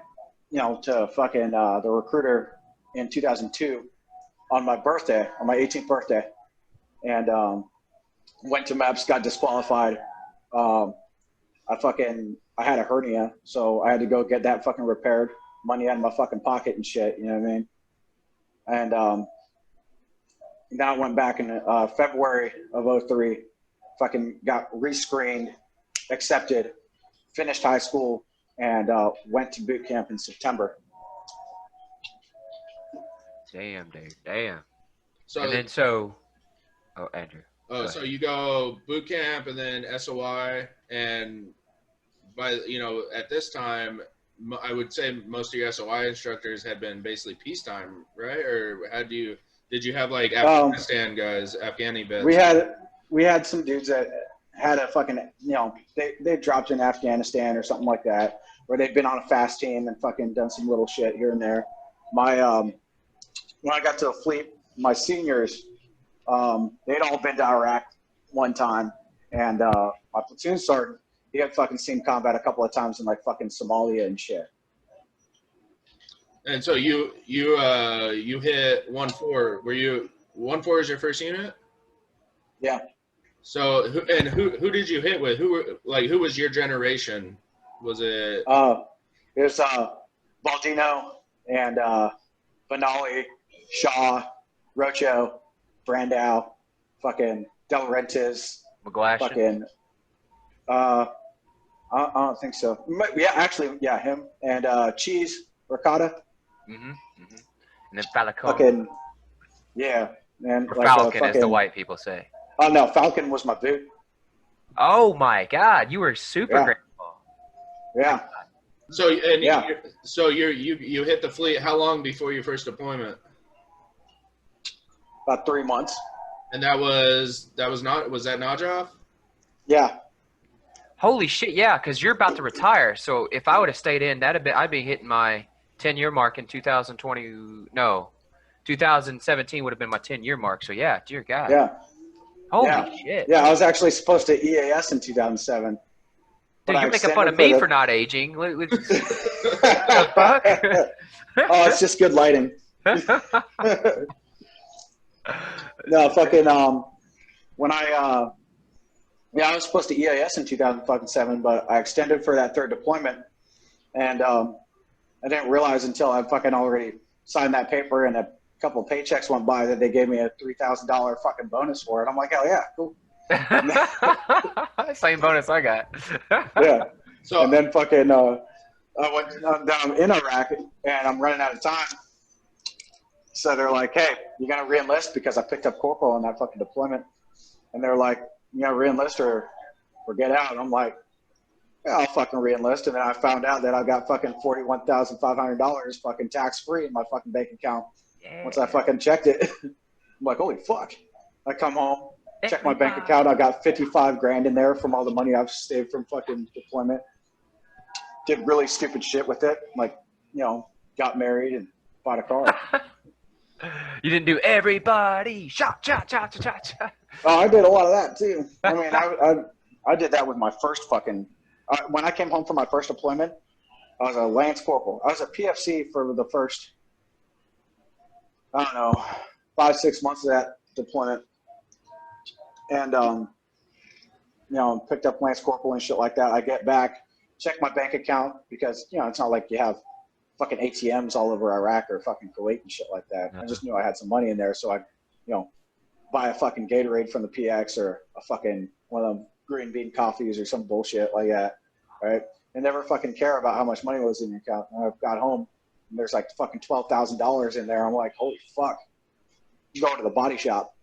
you know, to fucking the recruiter in 2002 on my birthday, on my 18th birthday, and went to MEPS, got disqualified. I had a hernia, so I had to go get that fucking repaired. Money out of my fucking pocket and shit, you know what I mean? And then I went back in February of 03, fucking got rescreened, accepted, finished high school, and went to boot camp in September. Damn, dude. Damn. So, and then Andrew. Oh, so you go boot camp and then SOI, and at this time, I would say most of your SOI instructors had been basically peacetime, right? Or did you have like Afghanistan guys, Afghani bits? We had some dudes that had a fucking, you know, they dropped in Afghanistan or something like that, or they'd been on a fast team and fucking done some little shit here and there. My when I got to the fleet, my seniors, they'd all been to Iraq one time, and my platoon sergeant, he had fucking seen combat a couple of times in like fucking Somalia and shit. And so you hit 1-4. Were you 1-4 is your first unit? Yeah. So who did you hit with? Who was your generation? Was it? It was Baldino and Benali, Shaw, Rocho, Brandau, fucking De Laurentiis, McGlashan. Fucking. I don't think so. Yeah, actually, yeah, him and Cheese Ricotta. Mm-hmm. And then Falcon. Fucking. Yeah, man. Or Falcon, as the white people say. Oh no, Falcon was my boot. Oh my God, you were super grateful. Yeah. So you hit the fleet. How long before your first deployment? About 3 months. And was that Najaf? Yeah. Holy shit, yeah, because you're about to retire. So if I would have stayed in, I'd be hitting my 10-year mark in 2017 would have been my 10-year mark. So yeah, dear God. Yeah. Holy shit. Yeah, I was actually supposed to EAS in 2007. Dude, you're making fun of me for not aging. What the fuck? Oh, it's just good lighting. No, fucking, when I was supposed to EAS in 2007, but I extended for that third deployment, and I didn't realize until I fucking already signed that paper and couple of paychecks went by that they gave me a $3,000 fucking bonus for it. I'm like, hell yeah, cool. Same bonus I got. Yeah. So and then fucking I went down in Iraq and I'm running out of time. So they're like, hey, you gonna re-enlist because I picked up corporal on that fucking deployment. And they're like, you gotta re-enlist or get out. And I'm like, yeah, I'll fucking re-enlist. And then I found out that I got fucking $41,500 fucking tax-free in my fucking bank account. Yeah. Once I fucking checked it, I'm like, holy fuck. I come home, check my bank account. I got 55 grand in there from all the money I've saved from fucking deployment. Did really stupid shit with it. Like, you know, got married and bought a car. You didn't do everybody. Shot. Oh, I did a lot of that too. I mean, I did that with my first fucking, when I came home from my first deployment, I was a Lance Corporal. I was a PFC for the first, I don't know, 5-6 months of that deployment. And, you know, picked up Lance Corporal and shit like that. I get back, check my bank account because, you know, it's not like you have fucking ATMs all over Iraq or fucking Kuwait and shit like that. I just knew I had some money in there. So I, you know, buy a fucking Gatorade from the PX or a fucking one of them green bean coffees or some bullshit like that. Right. And never fucking care about how much money was in your account. And I got home and there's like fucking $12,000 in there. I'm like, holy fuck. I'm going to the body shop.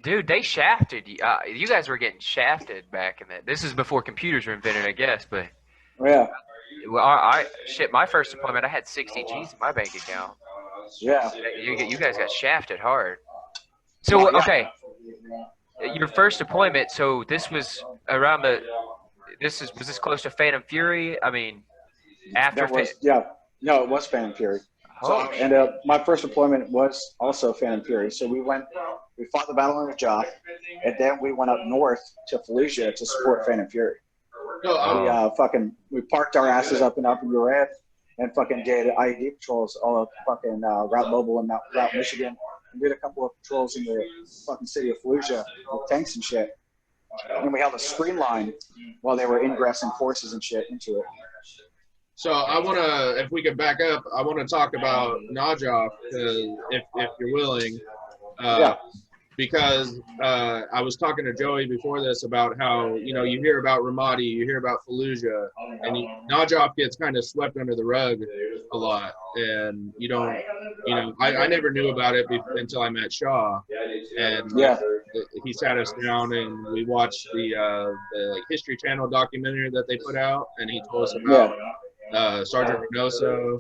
Dude, they shafted you. You guys were getting shafted back in that. This is before computers were invented, I guess. But yeah, well, shit. My first deployment, I had 60 G's in my bank account. Yeah, you guys got shafted hard. So okay, your first deployment. So this was around the. Was this close to Phantom Fury? I mean, after no, it was Phantom Fury. Oh, and my first deployment was also Phantom Fury. So we fought the battle under Joff, and then we went up north to Fallujah to support Phantom Fury. We parked our asses up in Upper Red and fucking did IED patrols all up fucking Route Mobile and Route Michigan, and did a couple of patrols in the fucking city of Fallujah with tanks and shit. And we held a screen line while they were ingressing forces and shit into it. So I want to, if we could back up, I want to talk about Najaf, if you're willing. Because I was talking to Joey before this about how, you know, you hear about Ramadi, you hear about Fallujah, and Najaf gets kind of swept under the rug a lot. And you don't, you know, I never knew about it until I met Shaw. And he sat us down and we watched the like History Channel documentary that they put out, and he told us about Sergeant Reynoso.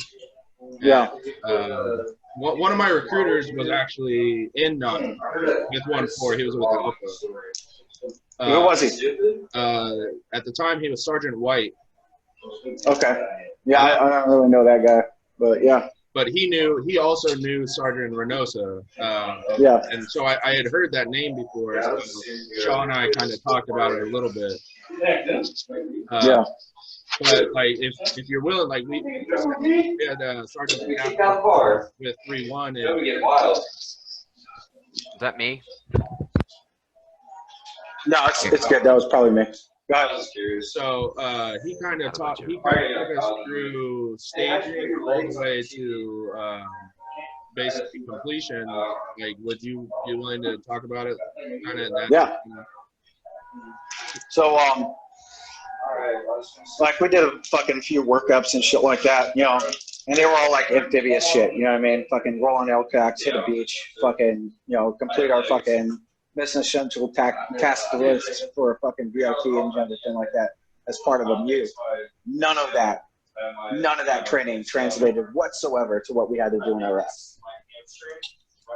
One of my recruiters was actually in Najaf with 1-4. He was with Alpha. Who was he? At the time, he was Sergeant White. Okay. Yeah, I don't really know that guy, but yeah. But he also knew Sergeant Reynoso. And so I had heard that name before. So Shaw and I kind of talked about it a little bit. But like, if you're willing, like we had Sergeant with 3-1. Is that me? No, it's good. That was probably me. Go ahead. So he kind of took us through staging all the way to basically completion. Like, would you be willing to talk about it? Kind of that. Yeah. So like we did a fucking few workups and shit like that, you know, and they were all like amphibious shit, you know what I mean? Fucking roll on LCACs, hit a beach, fucking, you know, complete our fucking mission essential task list for a fucking VRT and everything like that as part of a MU. None of that training translated whatsoever to what we had to do in Iraq.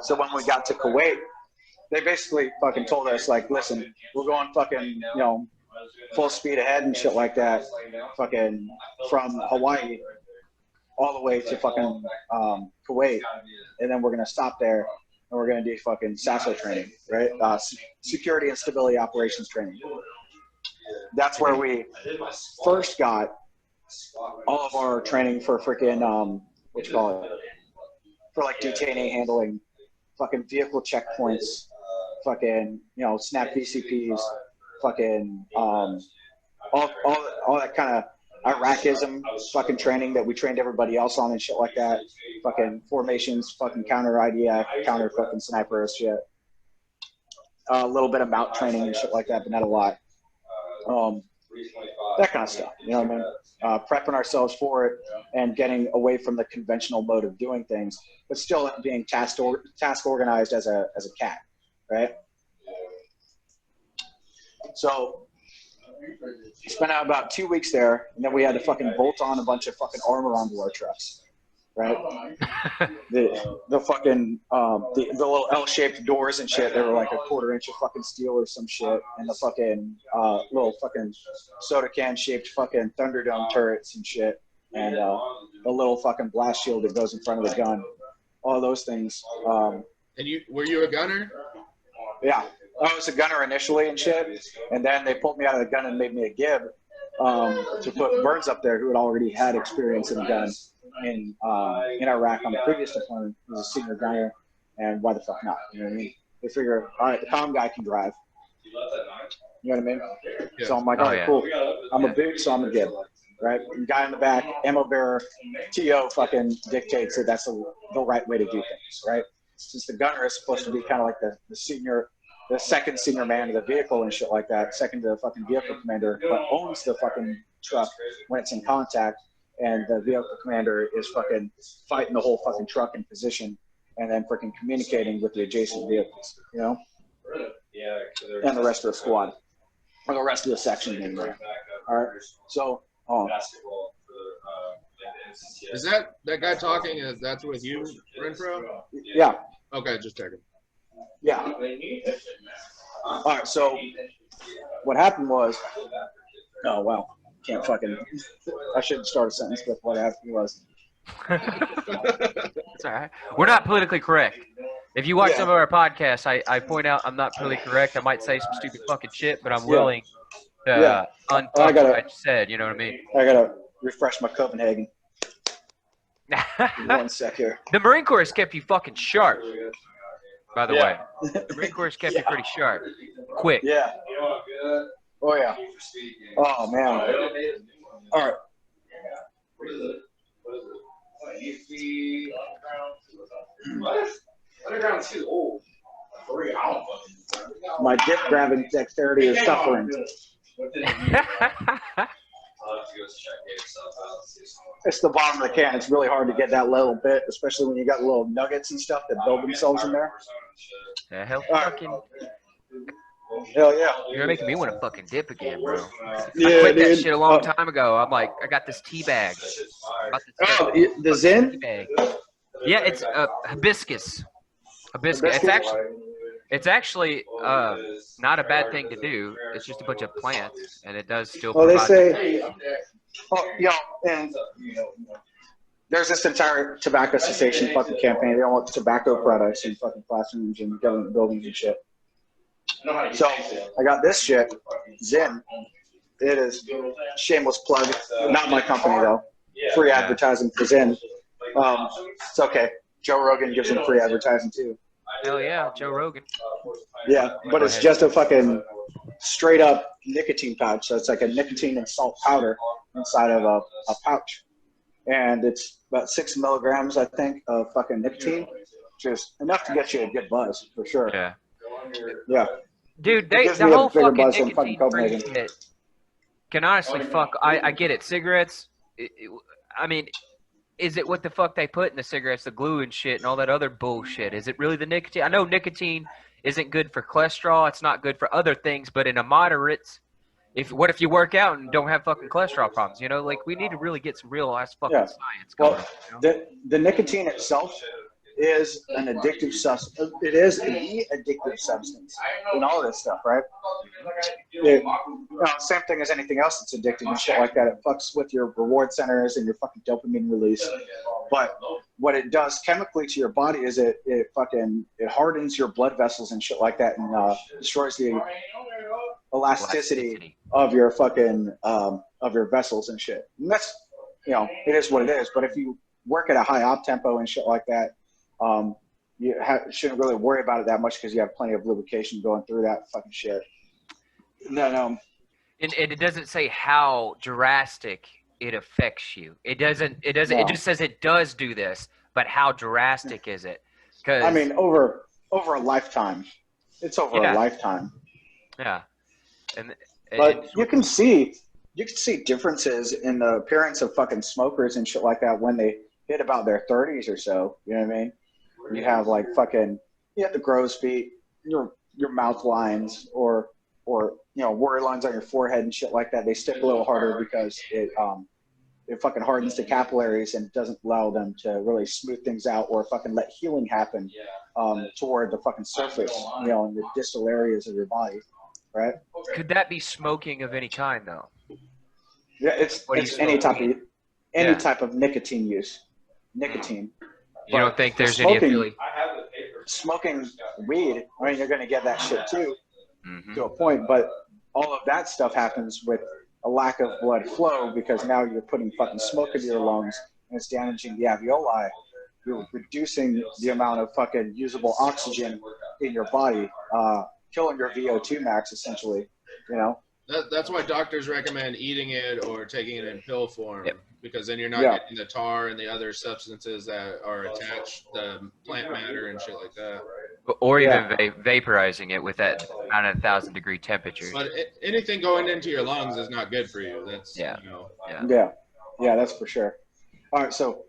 So when we got to Kuwait, they basically fucking told us, like, listen, we're going fucking, you know, full speed ahead and shit like that, fucking from Hawaii all the way to fucking Kuwait, and then we're gonna stop there and we're gonna do fucking SASO training, right? Security and stability operations training. That's where we first got all of our training for freaking what you call it, for like detainee handling, fucking vehicle checkpoints, fucking, you know, snap VCPs, fucking all that kind of Iraqism fucking training that we trained everybody else on and shit like that. Fucking formations, fucking counter IDF, counter fucking sniper shit. A little bit of mount training and shit like that, but not a lot. That kind of stuff, you know what I mean? Prepping ourselves for it and getting away from the conventional mode of doing things, but still being task organized as a cat, right? So spent out about 2 weeks there, and then we had to fucking bolt on a bunch of fucking armor onto our trucks, right? the fucking the little L-shaped doors and shit, they were like a 1/4 inch of fucking steel or some shit, and the fucking little fucking soda can shaped fucking Thunderdome turrets and shit, and the little fucking blast shield that goes in front of the gun, all those things. And were you a gunner? Yeah, I was a gunner initially and shit, and then they pulled me out of the gun and made me a gib to put Burns up there, who had already had experience in the gun in Iraq on the previous deployment. He was a senior gunner, and why the fuck not? You know what I mean? They figure, all right, the comm guy can drive. You know what I mean? Yeah. So I'm like, all right, cool. I'm a boot, so I'm a gib, right? The guy in the back, ammo bearer, TO fucking dictates that that's the right way to do things, right? Since the gunner is supposed to be kind of like the second senior man of the vehicle and shit like that, second to the fucking vehicle commander, but owns the fucking truck when it's in contact, and the vehicle commander is fucking fighting the whole fucking truck in position and then freaking communicating with the adjacent vehicles, you know? And the rest of the squad, or the rest of the section in there. All right, so, is that guy talking? That's with you, Renfro? Yeah. Okay, just checking. Yeah. All right, so what happened was, oh, wow. Can't fucking, I shouldn't start a sentence with what happened was. It's all right. We're not politically correct. If you watch some of our podcasts, I point out I'm not politically correct. I might say some stupid fucking shit, but I'm willing to unfuck what I just said. You know what I mean? I got to refresh my Copenhagen. 1 sec here. The Marine Corps has kept you fucking sharp, by the way. The Marine Corps has kept you pretty sharp. Quick. Yeah. Oh, yeah. Oh, man. All right. My dip grabbing dexterity is suffering. It's the bottom of the can. It's really hard to get that little bit, especially when you got little nuggets and stuff that build themselves in there. Yeah, hell fucking. Hell yeah. You're making me want to fucking dip again, bro. Yeah, I quit that shit a long time ago. I'm like, I got this tea bag. Oh, the Zen? Yeah, it's hibiscus. Hibiscus. It's actually not a bad thing to do. It's just a bunch of plants, and it does still provide. They say, and there's this entire tobacco cessation fucking campaign. They don't want tobacco products in fucking classrooms and government buildings and shit. So I got this shit, Zen. It is shameless plug, not my company though. Free advertising for Zen. It's okay. Joe Rogan gives them free advertising too. Hell yeah, Joe Rogan. Yeah, but it's just a fucking straight up nicotine pouch. So it's like a nicotine and salt powder inside of a pouch. And it's about 6 milligrams, I think, of fucking nicotine. Just enough to get you a good buzz, for sure. Yeah. Yeah. Dude, the whole fucking nicotine shit can honestly fuck. I get it. Cigarettes, I mean, is it what the fuck they put in the cigarettes, the glue and shit and all that other bullshit? Is it really the nicotine? I know nicotine isn't good for cholesterol. It's not good for other things, but in a moderate, what if you work out and don't have fucking cholesterol problems? You know, like we need to really get some real ass fucking science going. Well, the nicotine itself is an addictive substance. It is the addictive substance in all of this stuff, right? Same thing as anything else that's addictive and shit like that. It fucks with your reward centers and your fucking dopamine release. But what it does chemically to your body is it hardens your blood vessels and shit like that, and destroys the elasticity of your fucking of your vessels and shit. And that's, it is what it is. But if you work at a high op tempo and shit like that, you shouldn't really worry about it that much because you have plenty of lubrication going through that fucking shit. And then, and it doesn't say how drastic it affects you. It doesn't. It No. just says it does do this, but how drastic is it? Because I mean, over a lifetime. It's over a lifetime. Yeah. But you can see differences in the appearance of fucking smokers and shit like that when they hit about their 30s or so. You know what I mean? You have like fucking, you have the crow's feet, your mouth lines, or you know, worry lines on your forehead and shit like that. They stick a little harder because it fucking hardens the capillaries and doesn't allow them to really smooth things out or fucking let healing happen toward the fucking surface, you know, in the distal areas of your body, right? Could that be smoking of any kind, though? Yeah, it's any type of nicotine use. Nicotine. You don't think there's any affiliation? Smoking weed, I mean, you're going to get that shit too, to a point, but all of that stuff happens with a lack of blood flow because now you're putting fucking smoke into your lungs and it's damaging the alveoli. You're reducing the amount of fucking usable oxygen in your body, killing your VO2 max essentially, you know? That's why doctors recommend eating it or taking it in pill form, because then you're not getting the tar and the other substances that are attached, the plant matter and shit like that. Or even vaporizing it with that amount of 1,000-degree temperatures. But anything going into your lungs is not good for you. That's you know. Yeah, that's for sure. All right, so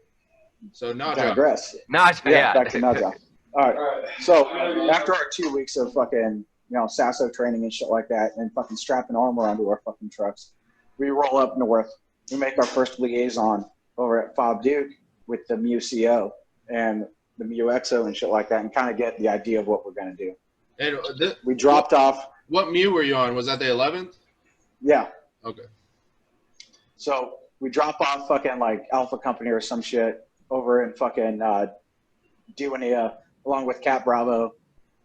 Naja. digress. Back to Naja. All right, so after our 2 weeks of fucking, you know, SASO training and shit like that, and fucking strapping armor onto our fucking trucks, we roll up north. We make our first liaison over at Fob Duke with the MUCO and the MUXO and shit like that, and kind of get the idea of what we're going to do. And we dropped off. What MU were you on? Was that the 11th? Yeah. Okay. So we drop off fucking like Alpha Company or some shit over in fucking Duania, along with Cap Bravo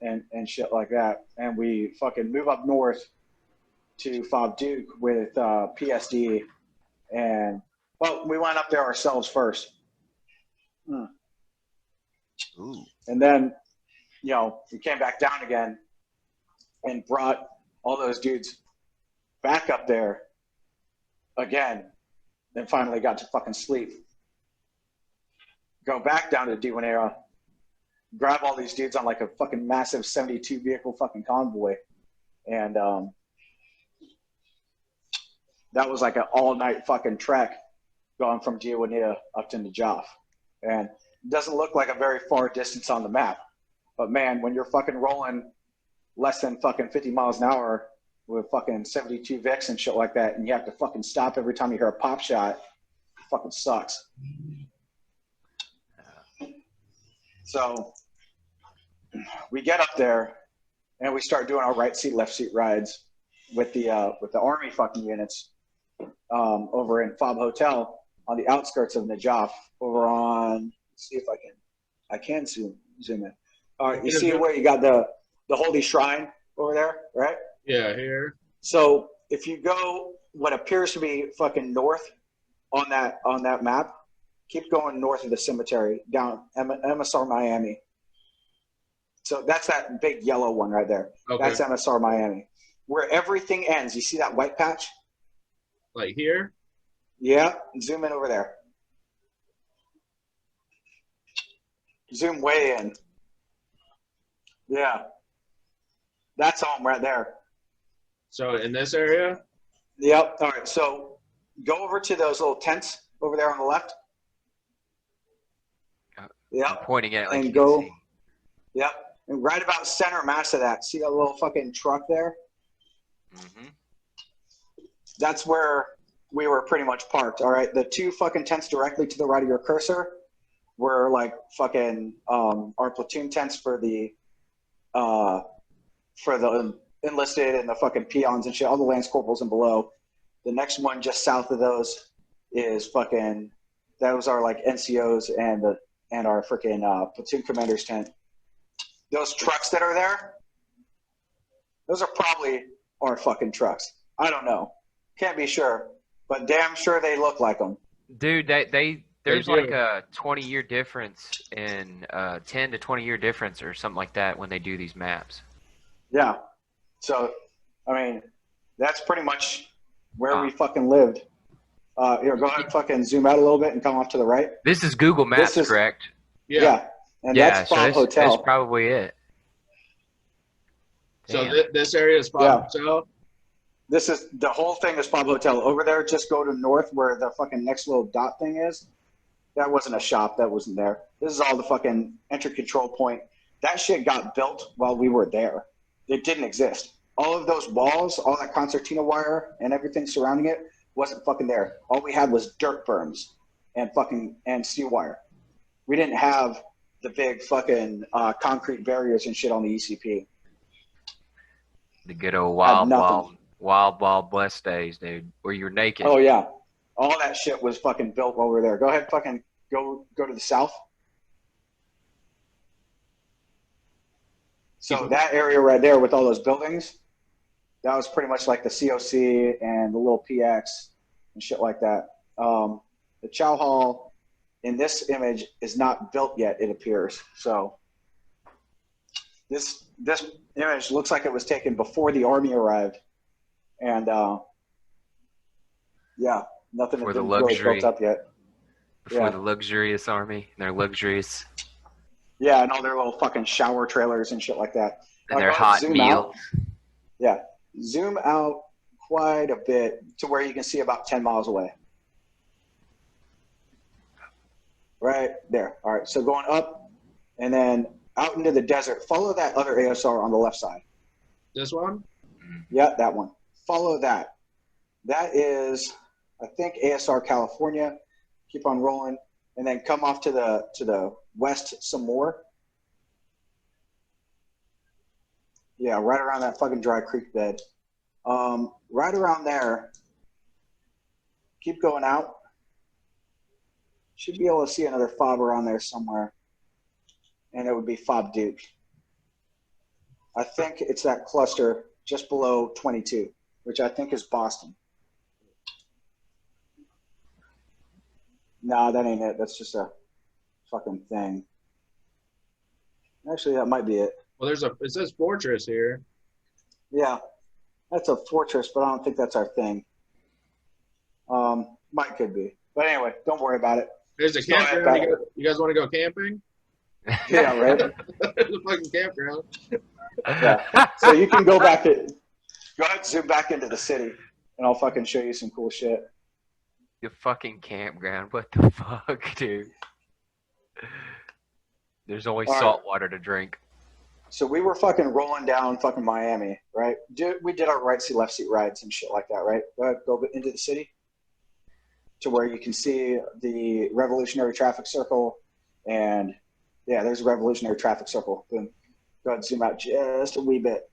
and shit like that. And we fucking move up north to Fob Duke with PSD. And, well, we went up there ourselves first. Ooh. And then, you know, we came back down again and brought all those dudes back up there again. Then finally got to fucking sleep. Go back down to Duanera, grab all these dudes on like a fucking massive 72 vehicle fucking convoy. And that was like an all night fucking trek going from Duanera up to Najaf. And it doesn't look like a very far distance on the map. But man, when you're fucking rolling less than fucking 50 miles an hour with fucking 72 Vicks and shit like that, and you have to fucking stop every time you hear a pop shot, it fucking sucks. So we get up there and we start doing our right seat, left seat rides with the Army fucking units over in Fob Hotel on the outskirts of Najaf over on, let's see if I can zoom in. All right, you see where you got the Holy Shrine over there, right? Yeah, here. So if you go what appears to be fucking north on that map, keep going north of the cemetery down MSR Miami. So that's that big yellow one right there. Okay. That's MSR Miami. Where everything ends, you see that white patch? Like here? Yeah, zoom in over there. Zoom way in. Yeah. That's home right there. So in this area? Yep. All right. So go over to those little tents over there on the left. Yep. I'm pointing at it like and you go. can see. Yep. And right about center mass of that. See that little fucking truck there? Mm-hmm. That's where we were pretty much parked. All right. The two fucking tents directly to the right of your cursor were like fucking our platoon tents for the enlisted and the fucking peons and shit, all the lance corporals and below. The next one just south of those is fucking, those are like NCOs and our freaking platoon commander's tent. Those trucks that are there, those are probably our fucking trucks. I don't know. Can't be sure, but damn sure they look like them. Dude, there's like a 20-year difference in 10 to 20-year difference or something like that when they do these maps. Yeah. So, I mean, that's pretty much where we fucking lived. Here, go ahead and fucking zoom out a little bit and come off to the right. This is Google Maps, correct? Yeah. And that's Fob Hotel. That's probably it. Damn. So this area is Fob Hotel? This is, the whole thing is Fob Hotel. Over there, just go to north where the fucking next little dot thing is. That wasn't a shop. That wasn't there. This is all the fucking entry control point. That shit got built while we were there. It didn't exist. All of those walls, all that concertina wire and everything surrounding it wasn't fucking there. All we had was dirt berms and steel wire. We didn't have the big fucking concrete barriers and shit on the ECP. The good old wild west days, dude, where you're naked. Oh yeah. All that shit was fucking built while we were there. Go ahead, fucking go to the south. So that area right there with all those buildings, that was pretty much like the COC and the little PX and shit like that. The Chow Hall in this image is not built yet, it appears. So this image looks like it was taken before the army arrived. And yeah. Nothing for the really built up yet. For the luxurious army, their luxuries. Yeah, and all their little fucking shower trailers and shit like that. And their hot meals. Yeah, zoom out quite a bit to where you can see about 10 miles away. Right there. All right, so going up and then out into the desert. Follow that other ASR on the left side. This one? Yeah, that one. Follow that. That is, I think, ASR California. Keep on rolling, and then come off to the west some more. Yeah, right around that fucking dry creek bed. Right around there. Keep going out. Should be able to see another fob around there somewhere, and it would be Fob Duke. I think it's that cluster just below 22, which I think is Boston. No, that ain't it. That's just a fucking thing. Actually, that might be it. Well, it says Fortress here. Yeah, that's a fortress, but I don't think that's our thing. Might could be. But anyway, don't worry about it. There's a campground. You guys want to go camping? Yeah, right? There's a fucking campground. Yeah. So you can go ahead and zoom back into the city, and I'll fucking show you some cool shit. The fucking campground. What the fuck, dude? There's only salt water to drink. So we were fucking rolling down fucking Miami, right? We did our right seat, left seat rides and shit like that, right? Go into the city to where you can see the revolutionary traffic circle. And yeah, there's a revolutionary traffic circle. Boom. Go ahead and zoom out just a wee bit.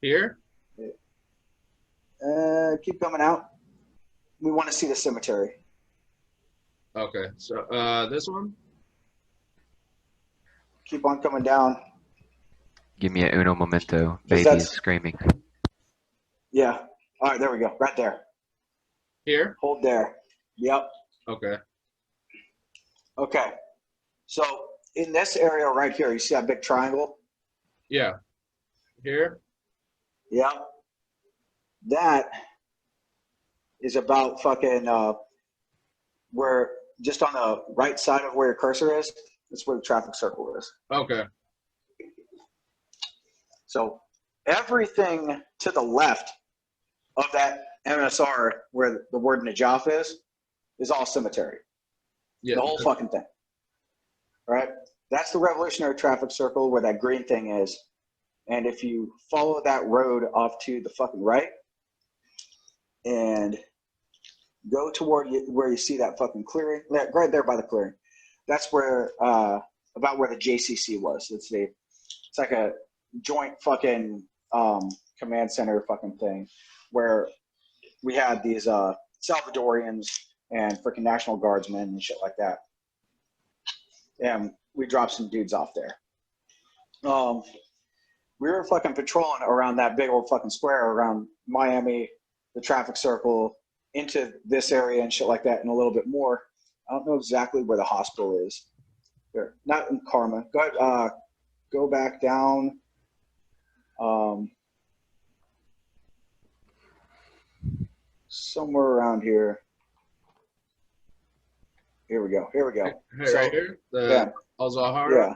Here? Keep coming out. We want to see the cemetery. Okay, so this one? Keep on coming down. Give me a uno momento. Baby is screaming. Yeah. All right, there we go. Right there. Here? Hold there. Yep. Okay. Okay. So in this area right here, you see that big triangle? Yeah. Here? Yeah. That is about fucking where, just on the right side of where your cursor is, that's where the traffic circle is. Okay. So everything to the left of that MSR where the word Najaf is all cemetery. Yeah. The whole fucking thing. Right? That's the revolutionary traffic circle where that green thing is. And if you follow that road off to the fucking right and go toward where you see that fucking clearing, right there by the clearing, that's where, about where the JCC was. It's like a joint fucking command center fucking thing where we had these Salvadorians and freaking National Guardsmen and shit like that. And we dropped some dudes off there. We were fucking patrolling around that big old fucking square around Miami, the traffic circle, into this area and shit like that, and a little bit more. I don't know exactly where the hospital is. Here, not in Karma. Go ahead, go back down. somewhere around here. Here we go. Hey, right here? The Al-Zahara? Yeah.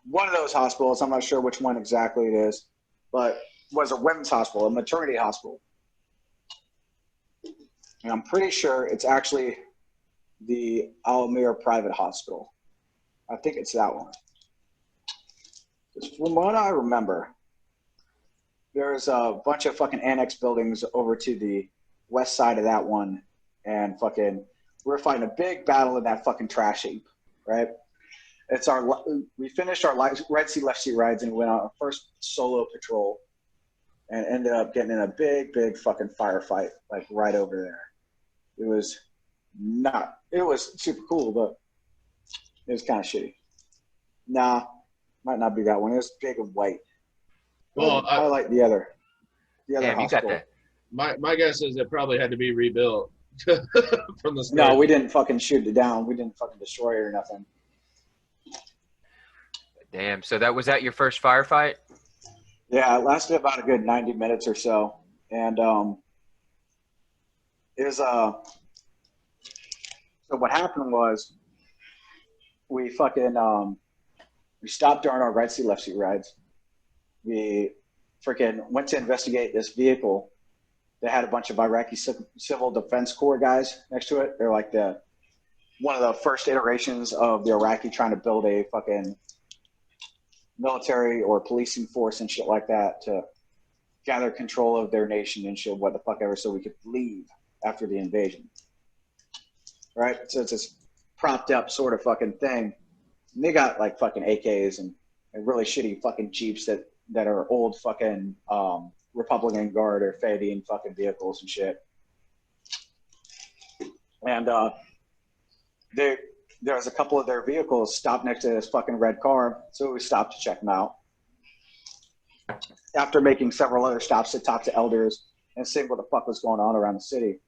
One of those hospitals, I'm not sure which one exactly it is, but was a women's hospital, a maternity hospital. And I'm pretty sure it's actually the Al-Amir private hospital. I think it's that one. From what I remember, there's a bunch of fucking annex buildings over to the west side of that one, and fucking we're fighting a big battle in that fucking trash heap, right? We finished our right seat, left seat rides and went on our first solo patrol and ended up getting in a big fucking firefight, like right over there. It was super cool, but it was kind of shitty. Nah, might not be that one. It was big and white. Well, I like the other damn, hospital. you got that. My guess is it probably had to be rebuilt from the start. No, we didn't fucking shoot it down. We didn't fucking destroy it or nothing. Damn. So was that your first firefight? Yeah, it lasted about a good 90 minutes or so, and it was so what happened was we fucking we stopped during our right seat, left seat rides. We freaking went to investigate this vehicle that had a bunch of Iraqi Civil Defense Corps guys next to it. They're like one of the first iterations of the Iraqi trying to build a fucking military or policing force and shit like that to gather control of their nation and shit, what the fuck ever, so we could leave after the invasion. Right? So it's this propped up sort of fucking thing. And they got like fucking AKs and really shitty fucking Jeeps that are old fucking Republican Guard or Fedine fucking vehicles and shit. And there was a couple of their vehicles stopped next to this fucking red car, so we stopped to check them out. After making several other stops to talk to elders and see what the fuck was going on around the city.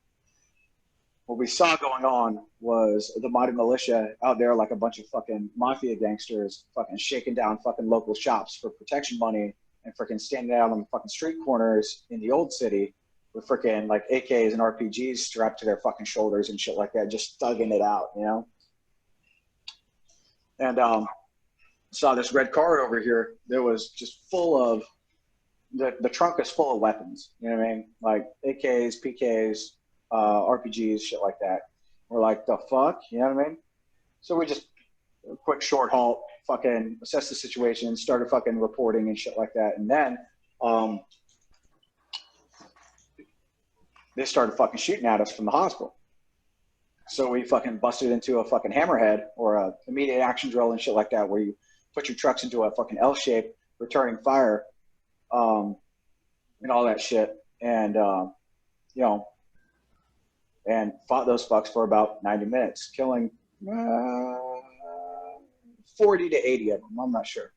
What we saw going on was the Mahdi militia out there, like a bunch of fucking mafia gangsters, fucking shaking down fucking local shops for protection money and freaking standing out on the fucking street corners in the old city with freaking like AKs and RPGs strapped to their fucking shoulders and shit like that, just thugging it out, you know? And saw this red car over here that was just full of, the trunk is full of weapons, you know what I mean? Like AKs, PKs, RPGs, shit like that. We're like, the fuck? You know what I mean? So we just, a quick short halt, fucking assess the situation, started fucking reporting and shit like that. And then they started fucking shooting at us from the hospital. So we fucking busted into a fucking hammerhead or a immediate action drill and shit like that, where you put your trucks into a fucking L shape, returning fire, and all that shit. And, you know, and fought those fucks for about 90 minutes, killing 40 to 80 of them. I'm not sure.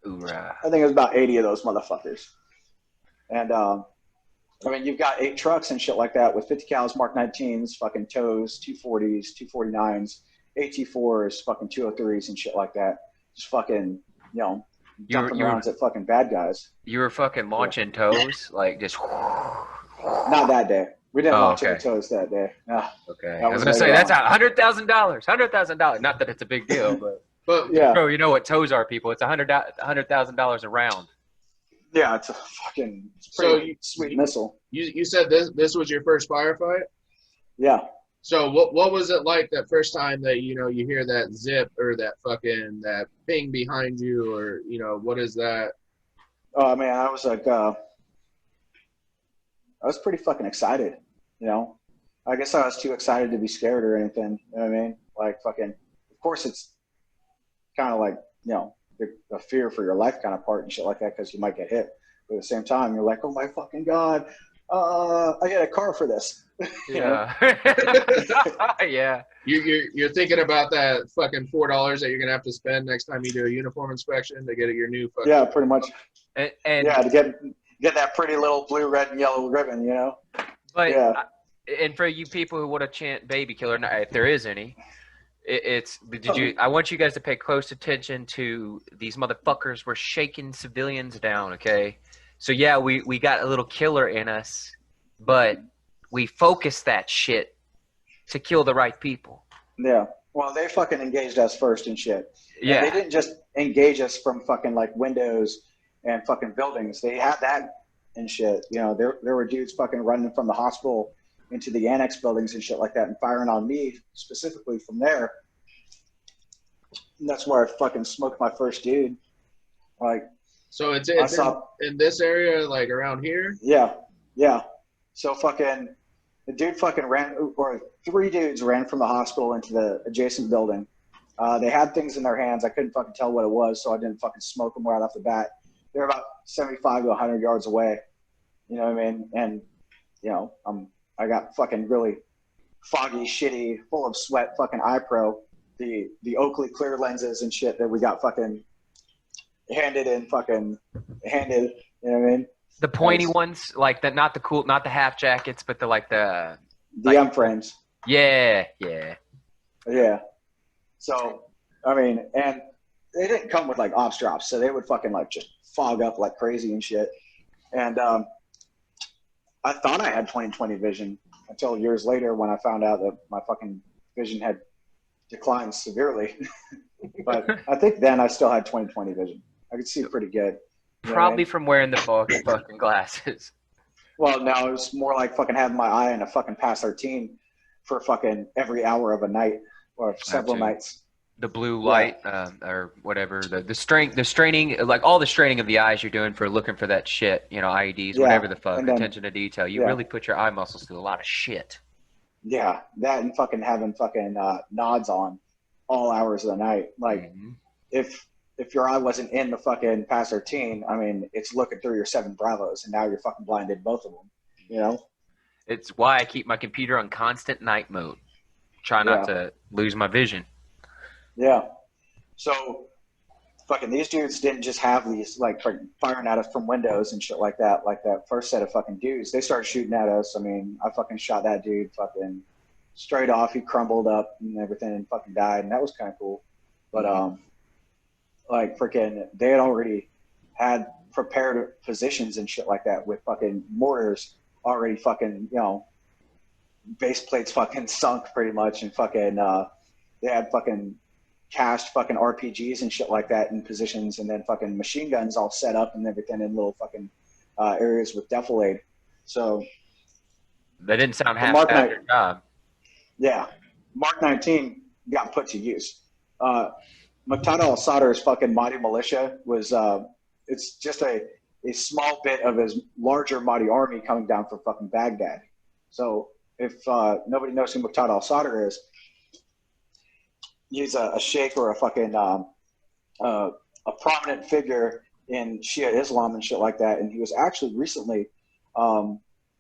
Hoorah. I think it was about 80 of those motherfuckers. And, I mean, you've got 8 trucks and shit like that with 50 cals, Mark 19s, fucking tows, 240s, 249s, AT4s, fucking 203s and shit like that. Just fucking, you know, dumping rounds at fucking bad guys. You were fucking launching tows? Like just... Not that day. We didn't launch any tows that day. No. Okay. I was going to say, that's $100,000. $100,000. Not that it's a big deal, but yeah. Bro, you know what tows are, people. It's $100,000 a round. Yeah, it's a fucking sweet missile. You said this was your first firefight? Yeah. So what was it like that first time that, you know, you hear that zip or that fucking, that ping behind you, or, you know, what is that? Oh, man, I was like, I was pretty fucking excited, you know? I guess I was too excited to be scared or anything, you know what I mean? Like, fucking, of course it's kind of like, you know, a fear for your life kind of part and shit like that, because you might get hit. But at the same time, you're like, oh my fucking God, I get a car for this. Yeah. Yeah. You're thinking about that fucking $4 that you're gonna have to spend next time you do a uniform inspection to get your new fucking. Yeah, pretty much. And yeah, to get that pretty little blue, red, and yellow ribbon, you know. But yeah. And for you people who want to chant baby killer, if there is any, I want you guys to pay close attention to these motherfuckers. We're shaking civilians down, okay? So yeah, we got a little killer in us, but we focus that shit to kill the right people. Yeah. Well, they fucking engaged us first and shit. Yeah. And they didn't just engage us from fucking like windows and fucking buildings. They had that and shit. You know, there were dudes fucking running from the hospital into the annex buildings and shit like that and firing on me specifically from there. And that's where I fucking smoked my first dude. Like, so it's in this area, like around here? Yeah. Yeah. So fucking the dude fucking ran, or 3 dudes ran from the hospital into the adjacent building. They had things in their hands. I couldn't fucking tell what it was, so I didn't fucking smoke them right off the bat. They're about 75 to 100 yards away. You know what I mean? And, you know, I got fucking really foggy, shitty, full of sweat fucking eye pro. The Oakley clear lenses and shit that we got fucking handed, you know what I mean? The pointy ones, like the not the half jackets, but the M frames. Yeah. So, I mean, and they didn't come with like ops drops, so they would fucking like just fog up like crazy and shit. And I thought I had 20/20 vision until years later when I found out that my fucking vision had declined severely. But I think then I still had 20/20 vision. I could see pretty good. Probably from wearing the fucking glasses. Well, no, it was more like fucking having my eye on a fucking pass 13 for fucking every hour of a night or several nights. The blue light, or whatever, the straining, like all the straining of the eyes you're doing for looking for that shit, you know, IEDs, whatever the fuck, then, attention to detail. You really put your eye muscles through a lot of shit. Yeah, that and fucking having fucking nods on all hours of the night. Like, if your eye wasn't in the fucking pass 13, I mean, it's looking through your 7 Bravos, and now you're fucking blinded both of them, you know? It's why I keep my computer on constant night mode. Try not to lose my vision. Yeah. So, fucking these dudes didn't just have these, like, firing at us from windows and shit like that first set of fucking dudes. They started shooting at us. I mean, I fucking shot that dude fucking straight off. He crumbled up and everything and fucking died, and that was kind of cool. But, like, freaking, they had already had prepared positions and shit like that with fucking mortars already fucking, you know, base plates fucking sunk pretty much, and fucking, they had fucking cached fucking RPGs and shit like that in positions, and then fucking machine guns all set up and everything in little fucking areas with defilade. So they didn't sound half bad their job. Yeah. Mark 19 got put to use. Muqtada al-Sadr's fucking Mahdi militia was, it's just a small bit of his larger Mahdi army coming down from fucking Baghdad. So if nobody knows who Muqtada al-Sadr is, he's a sheikh or a fucking a prominent figure in Shia Islam and shit like that. And he was actually recently kind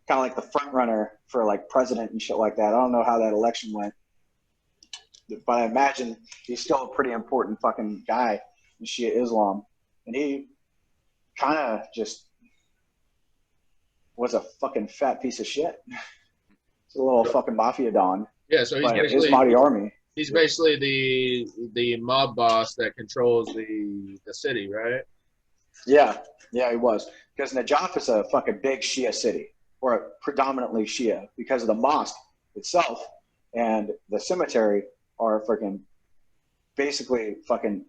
of like the front runner for like president and shit like that. I don't know how that election went, but I imagine he's still a pretty important fucking guy in Shia Islam. And he kind of just was a fucking fat piece of shit. It's a little fucking mafia don. Yeah, so he's basically his Mahdi army. He's basically the mob boss that controls the city, right? Yeah, he was. Because Najaf is a fucking big Shia city, or predominantly Shia, because of the mosque itself and the cemetery are freaking basically fucking,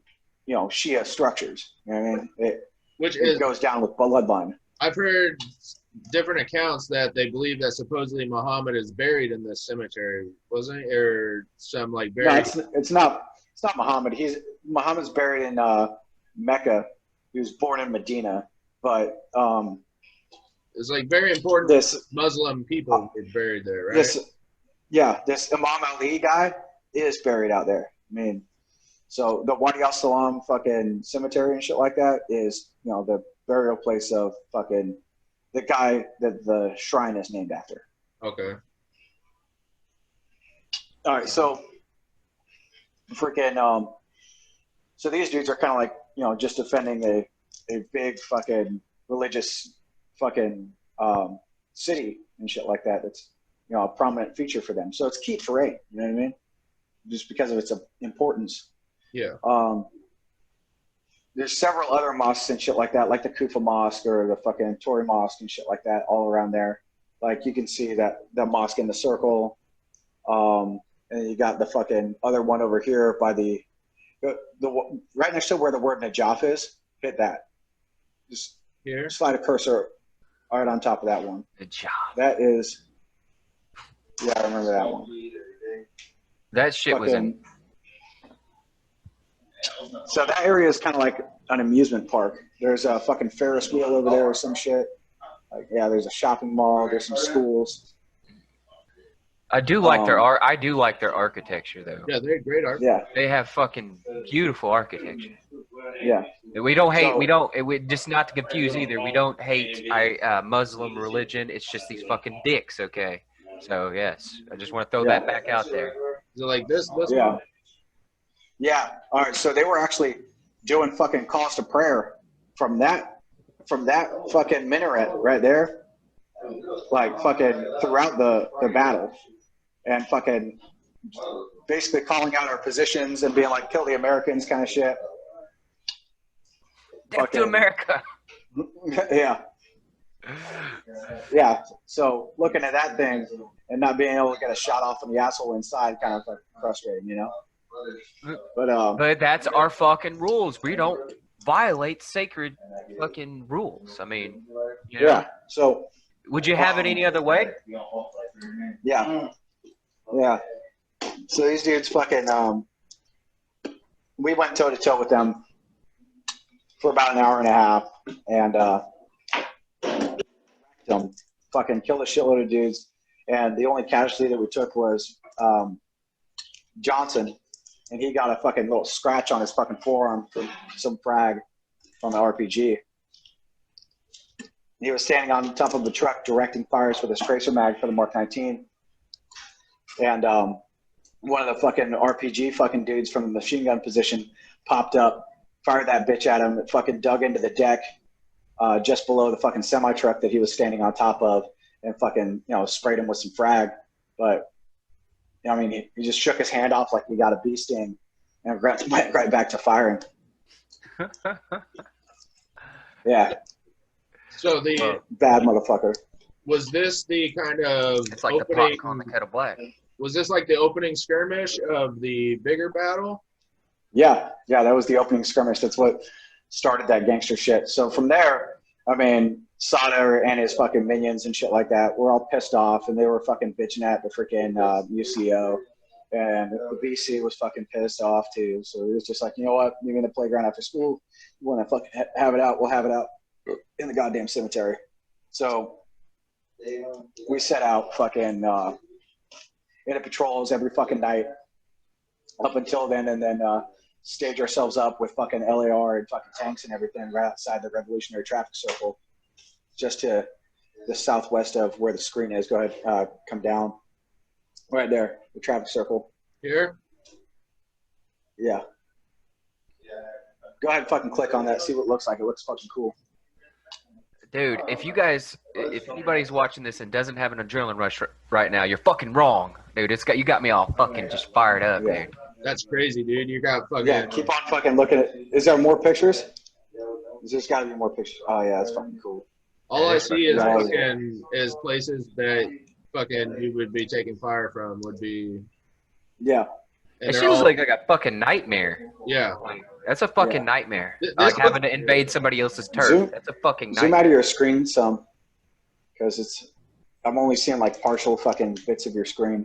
you know, Shia structures. You know what I mean? It goes down with bloodline. I've heard different accounts that they believe that supposedly Muhammad is buried in this cemetery, wasn't it? Or some like buried. No, it's not Muhammad. Muhammad's buried in Mecca. He was born in Medina, but it's like very important. Muslim people were buried there, right? This Imam Ali guy is buried out there. I mean, so the Wadi al-Salam fucking cemetery and shit like that is, you know, the burial place of fucking the guy that the shrine is named after. Okay. All right, so freaking so these dudes are kind of like, you know, just defending a big fucking religious fucking city and shit like that. It's, you know, a prominent feature for them. So it's key terrain, you know what I mean? Just because of its importance. Yeah. There's several other mosques and shit like that, like the Kufa Mosque or the fucking Tori Mosque and shit like that all around there. Like you can see that the mosque in the circle, and you got the fucking other one over here by the right next to where the word Najaf is. Hit that. Just here. Slide a cursor right on top of that one. Najaf. That is. Yeah, I remember that one. That shit was in. So that area is kind of like an amusement park. There's a fucking Ferris wheel over there or some shit. Like, yeah, there's a shopping mall. There's some schools. I do like their art. I do like their architecture, though. Yeah, they're great art. Yeah, They have fucking beautiful architecture. yeah. We don't hate. So, we just not to confuse either. We don't hate Muslim religion. It's just these fucking dicks. Okay. So yes, I just want to throw that back out there. Is it like this? Yeah. Yeah. All right. So they were actually doing fucking calls to prayer from that fucking minaret right there, like fucking throughout the battle, and fucking basically calling out our positions and being like, kill the Americans kind of shit. Death to America. Yeah. Yeah. So looking at that thing and not being able to get a shot off in the asshole inside kind of like frustrating, you know? But that's our fucking rules. We don't violate sacred fucking rules. I mean, you know, yeah. So would you have it any other way? yeah. Yeah. So these dudes fucking we went toe to toe with them for about an hour and a half and fucking killed a shitload of dudes. And the only casualty that we took was Johnson, and he got a fucking little scratch on his fucking forearm from some frag from the RPG. He was standing on top of the truck directing fires with his tracer mag for the Mark 19. And one of the fucking RPG fucking dudes from the machine gun position popped up, fired that bitch at him, it fucking dug into the deck just below the fucking semi-truck that he was standing on top of and fucking, you know, sprayed him with some frag. But, you know, I mean, he just shook his hand off like he got a bee sting and went right back to firing. Yeah. So the bad motherfucker. Was this the kind of It's like opening, the pot on the kettle black. Was this like the opening skirmish of the bigger battle? Yeah, that was the opening skirmish. That's what started that gangster shit. So from there, I mean, Sada and his fucking minions and shit like that were all pissed off, and they were fucking bitching at the freaking UCO, and the BC was fucking pissed off too. So it was just like, you know what, you're in the playground after school. You want to fucking have it out? We'll have it out in the goddamn cemetery. So we set out fucking into patrols every fucking night up until then, and then stage ourselves up with fucking LAR and fucking tanks and everything right outside the Revolutionary Traffic Circle, just to the southwest of where the screen is. Go ahead, come down. Right there, the traffic circle. Here? Yeah. Go ahead and fucking click on that, see what it looks like. It looks fucking cool. Dude, if anybody's watching this and doesn't have an adrenaline rush right now, you're fucking wrong, dude. You got me all fucking just fired up, dude. That's crazy, dude. You got fucking. Yeah, keep on fucking looking at. Is there more pictures? There's got to be more pictures. Oh yeah, that's fucking cool. All I see is fucking places that fucking you would be taking fire from would be. Yeah. It seems like a fucking nightmare. Yeah. Like, that's a fucking nightmare. Like having to invade somebody else's turf. That's a fucking nightmare. Zoom out of your screen some, because I'm only seeing like partial fucking bits of your screen.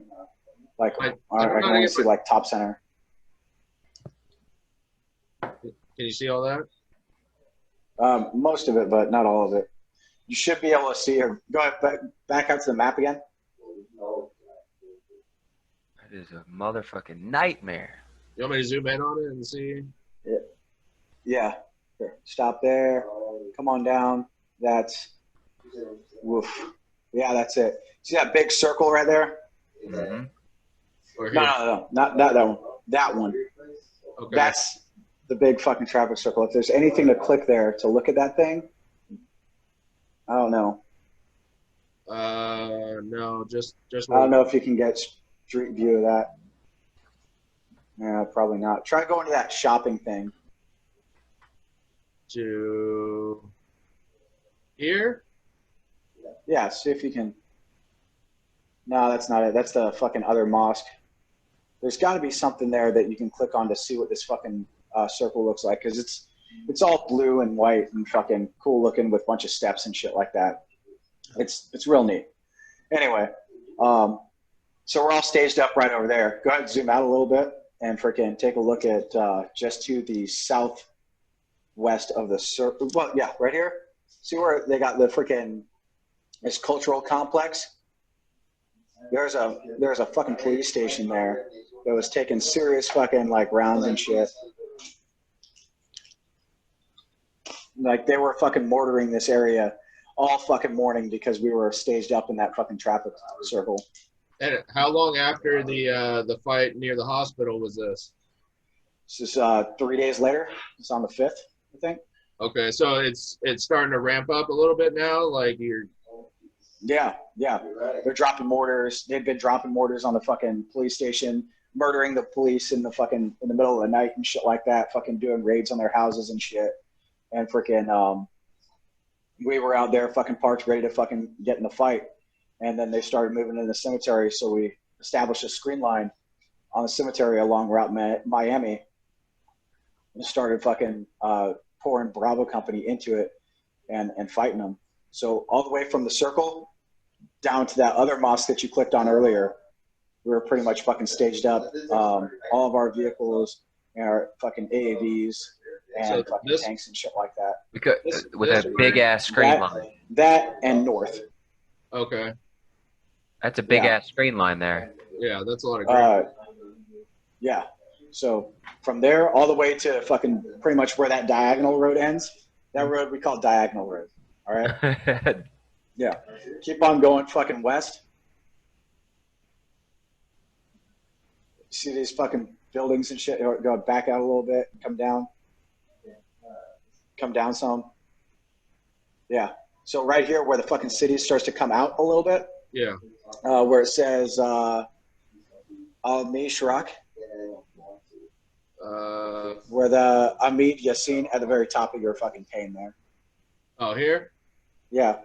Like I can only see like top center. Can you see all that? Most of it, but not all of it. You should be able to see her. Go ahead, back out to the map again. That is a motherfucking nightmare. You want me to zoom in on it and see? Yeah. Here, stop there. Come on down. That's. Woof. Yeah, that's it. See that big circle right there? Mm-hmm. No, not that one. That one. Okay. That's the big fucking traffic circle. If there's anything to click there to look at that thing, I don't know. No, just. I don't know if you can get street view of that. Yeah, probably not. Try going to that shopping thing. To here? Yeah, see if you can. No, that's not it. That's the fucking other mosque. There's got to be something there that you can click on to see what this fucking circle looks like, because it's all blue and white and fucking cool looking with a bunch of steps and shit like that. It's real neat. Anyway, so we're all staged up right over there. Go ahead and zoom out a little bit and freaking take a look at just to the southwest of the circle. Well, yeah, right here. See where they got the freaking this cultural complex? There's a fucking police station there that was taking serious fucking like rounds and shit. Like they were fucking mortaring this area all fucking morning because we were staged up in that fucking traffic circle. And how long after the fight near the hospital was this? This is 3 days later. It's on the 5th, I think. Okay, so it's starting to ramp up a little bit now. Like you're. Yeah. They're dropping mortars. They've been dropping mortars on the fucking police station, murdering the police in the middle of the night and shit like that. Fucking doing raids on their houses and shit. And freaking, we were out there fucking parked, ready to fucking get in the fight. And then they started moving into the cemetery, so we established a screen line on the cemetery along Route Miami and started fucking pouring Bravo Company into it and fighting them. So all the way from the circle down to that other mosque that you clicked on earlier, we were pretty much fucking staged up. All of our vehicles and our fucking AAVs and fucking tanks and shit like that. Because, with a big-ass screen line. That and north. Okay. That's a big-ass screen line there. Yeah, that's a lot of great. Yeah. So from there all the way to fucking pretty much where that diagonal road ends, that road we call Diagonal Road. All right? Yeah. Keep on going fucking west. See these fucking buildings and shit? Go back out a little bit, come down. Come down some. Yeah. So right here where the fucking city starts to come out a little bit. Yeah. Where it says Al-Mishrak. Where the Amid Yassin at the very top of your fucking pane there. Oh, here? Yeah.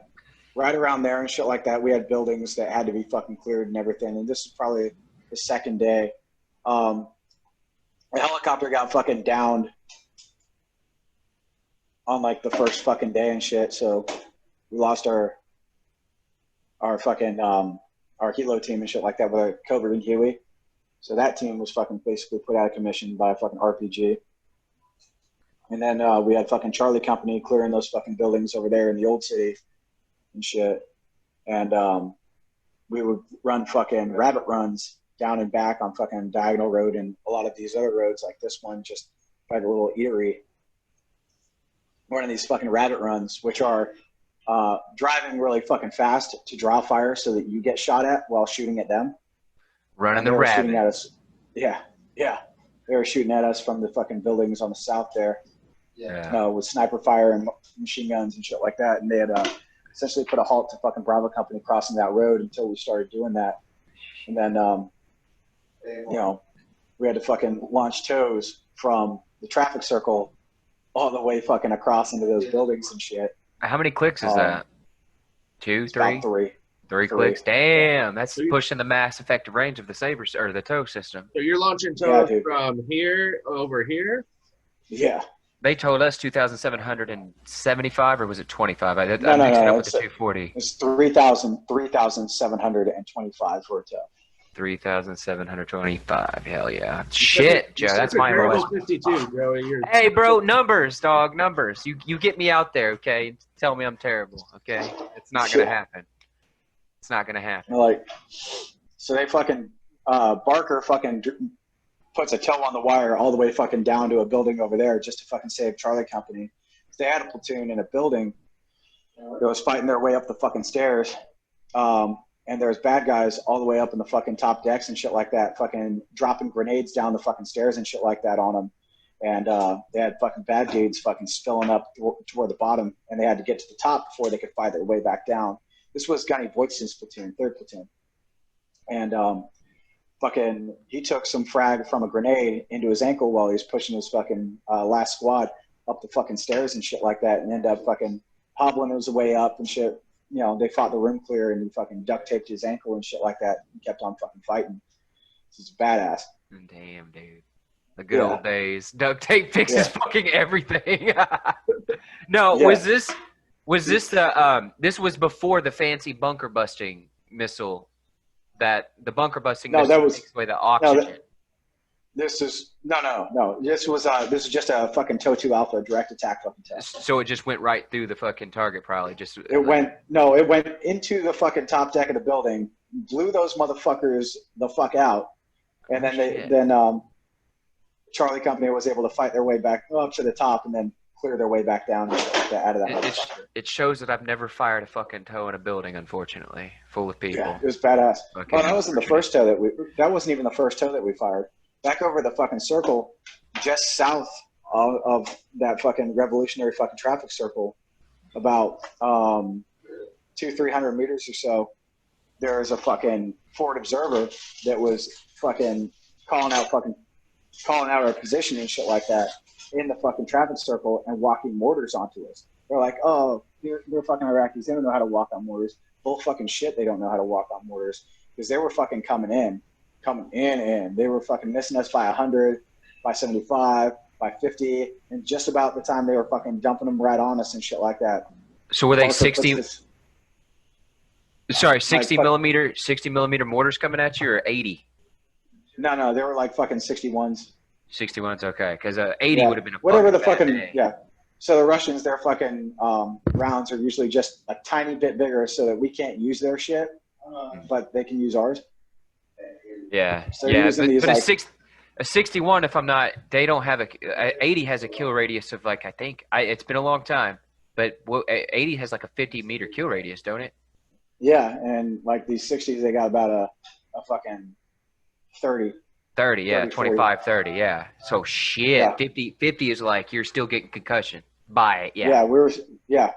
Right around there and shit like that. We had buildings that had to be fucking cleared and everything. And this is probably the second day. The helicopter got fucking downed on like the first fucking day and shit. So we lost our fucking our helo team and shit like that with Cobra and Huey. So that team was fucking basically put out of commission by a fucking RPG. And then we had fucking Charlie Company clearing those fucking buildings over there in the old city and shit. And we would run fucking rabbit runs down and back on fucking Diagonal Road and a lot of these other roads like this one, just like a little eatery. One of these fucking rabbit runs, which are driving really fucking fast to draw fire so that you get shot at while shooting at them. Running the rabbit. Shooting at us. Yeah. They were shooting at us from the fucking buildings on the south there. Yeah. With sniper fire and machine guns and shit like that. And they had essentially put a halt to fucking Bravo Company crossing that road until we started doing that. And then, we had to fucking launch tows from the traffic circle all the way fucking across into those buildings and shit. How many clicks is that? 2, 3? About three. Three clicks. Damn, that's pushing the mass effective range of the saber or the tow system. So you're launching tows from here over here? Yeah. They told us 2,775, or was it 25? I mixed it up with the 240. It's 3,725 for a tow. 3,725. Hell yeah. Shit, Joe. That's my lowest. 52, Joey. Hey, bro, numbers, dog, numbers. You get me out there, okay? Tell me I'm terrible, okay? It's not going to happen. It's not going to happen. Like, so they fucking, Barker fucking puts a tow on the wire all the way fucking down to a building over there just to fucking save Charlie Company. They had a platoon in a building that was fighting their way up the fucking stairs. And there's bad guys all the way up in the fucking top decks and shit like that, fucking dropping grenades down the fucking stairs and shit like that on them. And they had fucking bad dudes fucking spilling up toward the bottom, and they had to get to the top before they could fight their way back down. This was Gunny Voigt's platoon, 3rd platoon. And fucking he took some frag from a grenade into his ankle while he was pushing his fucking last squad up the fucking stairs and shit like that, and ended up fucking hobbling his way up and shit. they fought the room clear, and he fucking duct taped his ankle and shit like that, and kept on fucking fighting. This is badass. Damn, dude. The good old days. Duct tape fixes fucking everything. No, was this the this was before the fancy bunker busting missile, that the bunker busting missile takes away the oxygen. This is no. This is just a fucking TOE-2 Alpha direct attack fucking test. So it just went right through the fucking target, probably. It went into the fucking top deck of the building, blew those motherfuckers the fuck out, and then Charlie Company was able to fight their way back up to the top and then clear their way back down out of that. It shows that I've never fired a fucking TOE in a building, unfortunately, full of people. Yeah, it was badass. That wasn't the first TOE that wasn't even the first TOE that we fired. Back over the fucking circle, just south of that fucking revolutionary fucking traffic circle, about 200-300 meters or so, there was a fucking forward observer that was fucking calling out our position and shit like that in the fucking traffic circle and walking mortars onto us. They're like, oh, they're fucking Iraqis. They don't know how to walk on mortars. Bull fucking shit, they don't know how to walk on mortars, because they were fucking coming in. They were fucking missing us by 100, by 75, by 50, and just about the time they were fucking dumping them right on us and shit like that. So were they 60 millimeter mortars coming at you, or 80? No, they were like fucking 61s. 61s, okay, because 80 would have been a whatever the fucking day. Yeah. So the Russians, their fucking rounds are usually just a tiny bit bigger, so that we can't use their shit, but they can use ours. Yeah, so but a 61, if I'm not, they don't have 80 has a kill radius of like, I think it's been a long time, but 80 has like a 50-meter kill radius, don't it? Yeah, and like these 60s, they got about a fucking 30. 30, yeah, 25, 30, yeah. So shit, 50 is like you're still getting concussion by it, yeah. Yeah,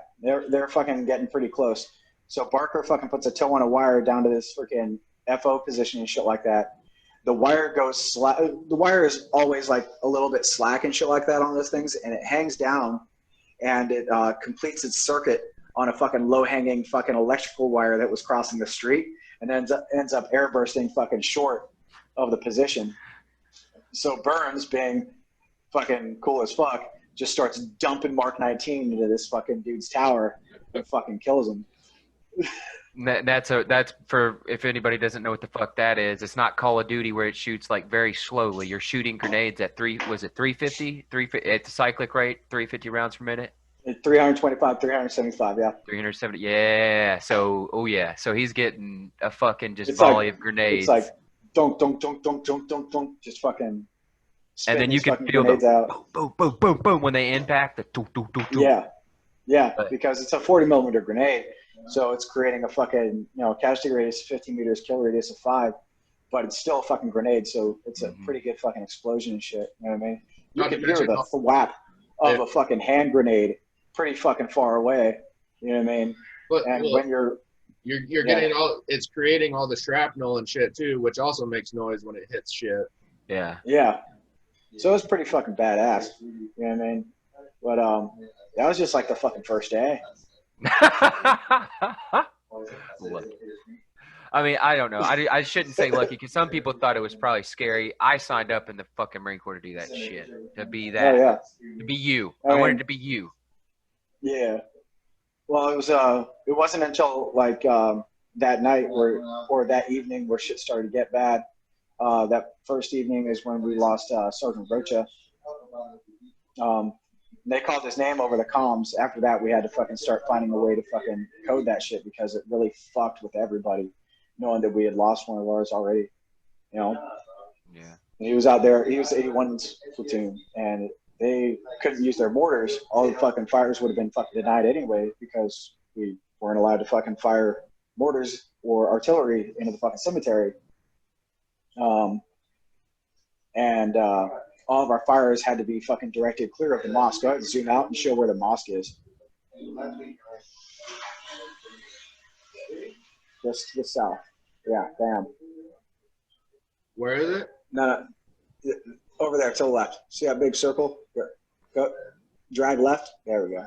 they're fucking getting pretty close. So Barker fucking puts a toe on a wire down to this freaking FO position and shit like that. The wire goes the wire is always like a little bit slack and shit like that on those things, and it hangs down and it completes its circuit on a fucking low-hanging fucking electrical wire that was crossing the street, and ends up air bursting fucking short of the position. So Burns, being fucking cool as fuck, just starts dumping Mark 19 into this fucking dude's tower and fucking kills him. That's for, if anybody doesn't know what the fuck that is, it's not Call of Duty where it shoots like very slowly. You're shooting grenades at 350 at the cyclic rate, 350 rounds per minute. 325, 375, yeah. 370, yeah. So, so he's getting a fucking just volley of grenades. It's like dunk, just fucking. And then you can feel the boom, boom, boom, boom when they impact the doo, doo, doo, doo. Yeah, because it's a 40 millimeter grenade, so it's creating a fucking casualty radius of 15 meters, kill radius of 5, but it's still a fucking grenade, so it's a pretty good fucking explosion and shit. You know what I mean? You can hear the thwap of a fucking hand grenade pretty fucking far away. You know what I mean? When you're getting it's creating all the shrapnel and shit too, which also makes noise when it hits shit. Yeah. So it's pretty fucking badass. You know what I mean? But that was just like the fucking first day. I mean, I don't know. I shouldn't say lucky, because some people thought it was probably scary. I signed up in the fucking Marine Corps to do that shit. To be that. To be you. I wanted to be you. Yeah. Well, it wasn't until like that night or that evening where shit started to get bad. That first evening is when we lost Sergeant Rocha. They called his name over the comms. After that, we had to fucking start finding a way to fucking code that shit, because it really fucked with everybody, knowing that we had lost one of ours already. Yeah. And he was out there. He was 81's platoon, and they couldn't use their mortars. All the fucking fires would have been fucking denied anyway, because we weren't allowed to fucking fire mortars or artillery into the fucking cemetery. All of our fires had to be fucking directed clear of the mosque. Go ahead and zoom out and show where the mosque is. Just to the south. Yeah, bam. Where is it? No, over there to the left. See that big circle? Go, drag left. There we go.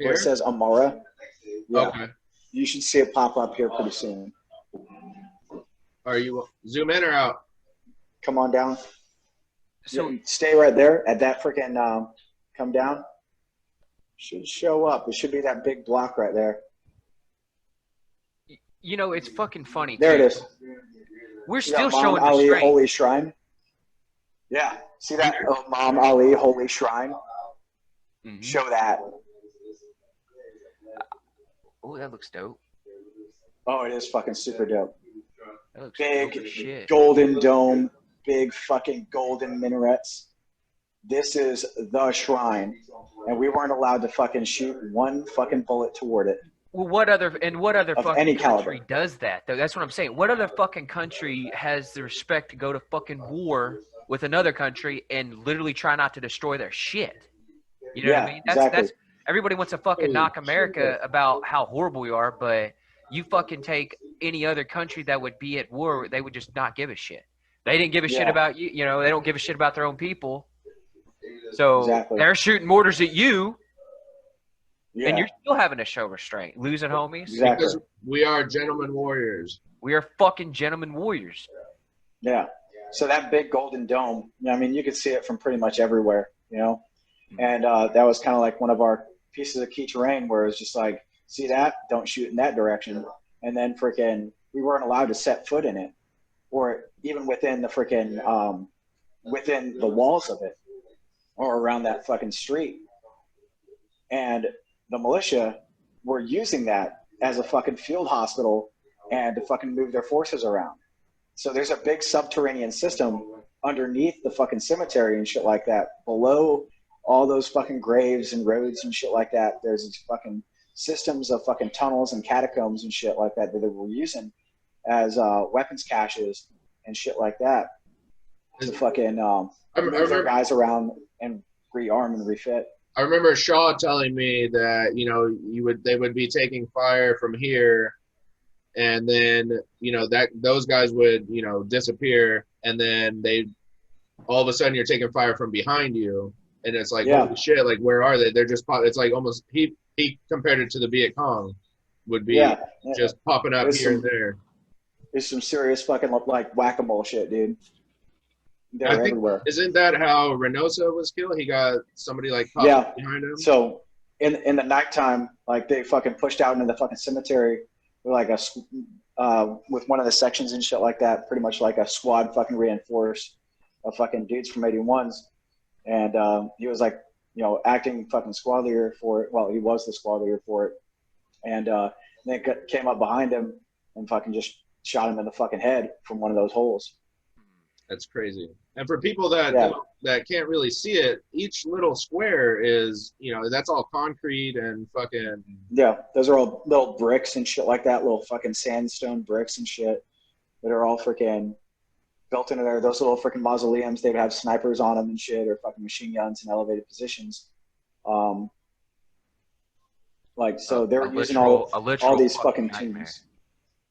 Where it says Amara. Yeah. Okay. You should see it pop up here pretty soon. Are you zoom in or out? Come on down. So stay right there at that freaking come down. Should show up. It should be that big block right there. You know, it's fucking funny. There too. it is. We're See still that showing Mom the Ali strength. Holy Shrine. Yeah. See that Mom Ali Holy Shrine? Mm-hmm. Show that. Oh, that looks dope. Oh, it is fucking super dope. That looks Big dope as shit. golden dome, big fucking golden minarets. This is the shrine, and we weren't allowed to fucking shoot one fucking bullet toward it. Well, what other fucking any country caliber. does that? Though that's what I'm saying. What other fucking country has the respect to go to fucking war with another country and literally try not to destroy their shit? You know what I mean? That's everybody wants to fucking knock America about how horrible we are, but you fucking take any other country that would be at war, they would just not give a shit. They didn't give a shit about you. You know, they don't give a shit about their own people. So they're shooting mortars at you. Yeah. And you're still having to show restraint. Losing homies. Exactly. Because we are gentlemen warriors. We are fucking gentlemen warriors. Yeah. So that big golden dome, I mean, you could see it from pretty much everywhere, you know? And that was kind of like one of our pieces of key terrain where it's just like, see that? Don't shoot in that direction. And then freaking, we weren't allowed to set foot in it or even within the freaking, within the walls of it or around that fucking street. And the militia were using that as a fucking field hospital and to fucking move their forces around. So there's a big subterranean system underneath the fucking cemetery and shit like that. Below all those fucking graves and roads and shit like that, there's these fucking systems of fucking tunnels and catacombs and shit like that that they were using as weapons caches and shit like that to fucking move their guys around and rearm and refit. I remember Shaw telling me that, you know, they would be taking fire from here, and then, you know, that those guys would, you know, disappear, and then all of a sudden you're taking fire from behind you, and it's like, holy shit, like, where are they? They're just it's like almost he compared it to the Viet Cong would be just popping up here and there. There's some serious fucking like whack-a-mole shit, dude. They're everywhere. Isn't that how Reynosa was killed? He got somebody like popped behind him. So in the nighttime, like they fucking pushed out into the fucking cemetery with like with one of the sections and shit like that, pretty much like a squad fucking reinforced of fucking dudes from 81s, and he was like, you know, acting fucking squad leader for it. Well, he was the squad leader for it, and then came up behind him and fucking just shot him in the fucking head from one of those holes. That's crazy. And for people that can't really see it, each little square is, you know, that's all concrete and fucking. Yeah, those are all little bricks and shit like that, little fucking sandstone bricks and shit that are all freaking built into there. Those little freaking mausoleums, they'd have snipers on them and shit, or fucking machine guns in elevated positions. Like, so they were using all these fucking teams.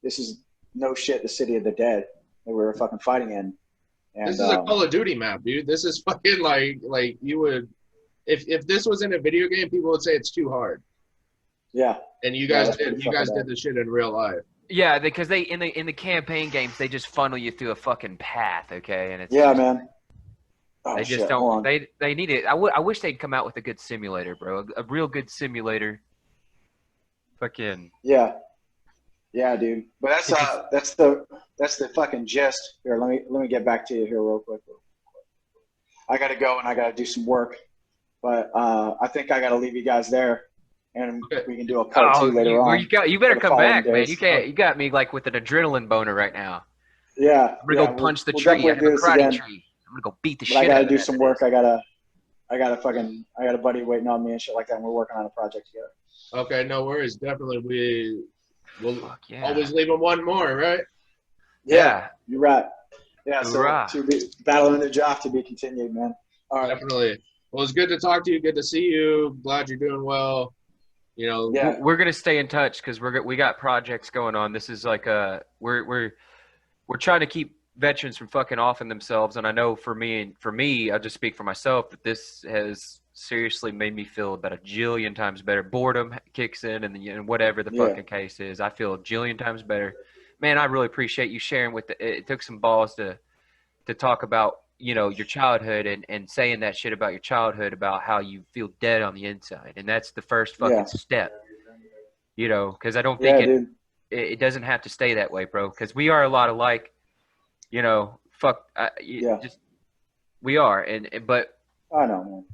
This is no shit the City of the Dead that we were fucking fighting in. And, this is a Call of Duty map, dude. This is fucking like you would, if this was in a video game, people would say it's too hard. Yeah. And you guys did this shit in real life. Yeah, because they in the campaign games they just funnel you through a fucking path, okay? And it's man. They just don't. They need it. I wish they'd come out with a good simulator, bro. A real good simulator. Fucking. Yeah, dude. But that's the fucking gist. Here, let me get back to you here real quick. I gotta go and I gotta do some work, but I think I gotta leave you guys there, and we can do a part 2 later on. You better come back, man. You can't. You got me like with an adrenaline boner right now. Yeah. I'm gonna go punch the tree. I have a karate tree. I'm gonna go beat the shit out of it. I gotta do some work. I got a buddy waiting on me and shit like that, and we're working on a project together. Okay, no worries. Definitely, we'll always leave them one more, right? Yeah, you're right. Yeah, so to be battling the job to be continued, man. All right. Definitely. Well, it's good to talk to you. Good to see you. Glad you're doing well. You know, we're gonna stay in touch because we got projects going on. This is like we're trying to keep veterans from fucking offing themselves, and I know for me, I'll just speak for myself that this has seriously made me feel about a jillion times better. Boredom kicks in, and whatever the fucking case is, I feel a jillion times better. Man, I really appreciate you sharing with it took some balls to talk about, your childhood and saying that shit about your childhood, about how you feel dead on the inside. And that's the first fucking step, because I don't think it doesn't have to stay that way, bro. Because we are a lot alike, just we are. But I know, man.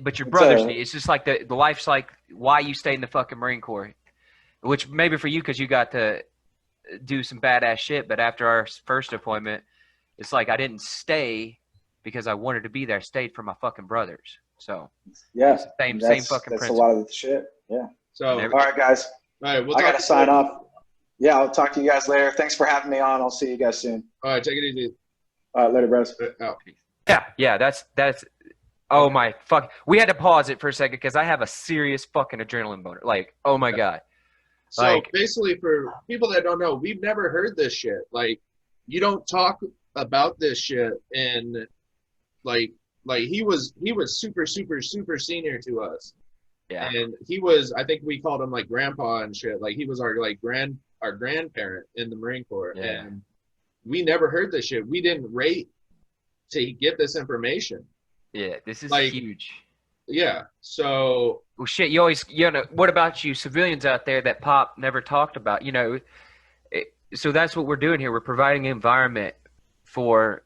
But your brothers need. It's just like the life's like why you stay in the fucking Marine Corps, which maybe for you because you got to do some badass shit. But after our first deployment, it's like I didn't stay because I wanted to be there. I stayed for my fucking brothers. So yeah, same fucking principle. That's a lot of the shit. Yeah. So all right, guys. All right, I gotta sign off. Yeah, I'll talk to you guys later. Thanks for having me on. I'll see you guys soon. All right, take it easy. All right, later, bros. Out. Yeah. That's. Oh my fuck! We had to pause it for a second because I have a serious fucking adrenaline boner. Like, oh my god. So basically, for people that don't know, we've never heard this shit. Like, you don't talk about this shit, and like he was super senior to us. Yeah. And he was, I think we called him like grandpa and shit. Like he was our grandparent in the Marine Corps. Yeah. And we never heard this shit. We didn't rate to get this information. Yeah, this is like, huge. Yeah. So well shit, you always what about you civilians out there that Pop never talked about? So that's what we're doing here. We're providing an environment for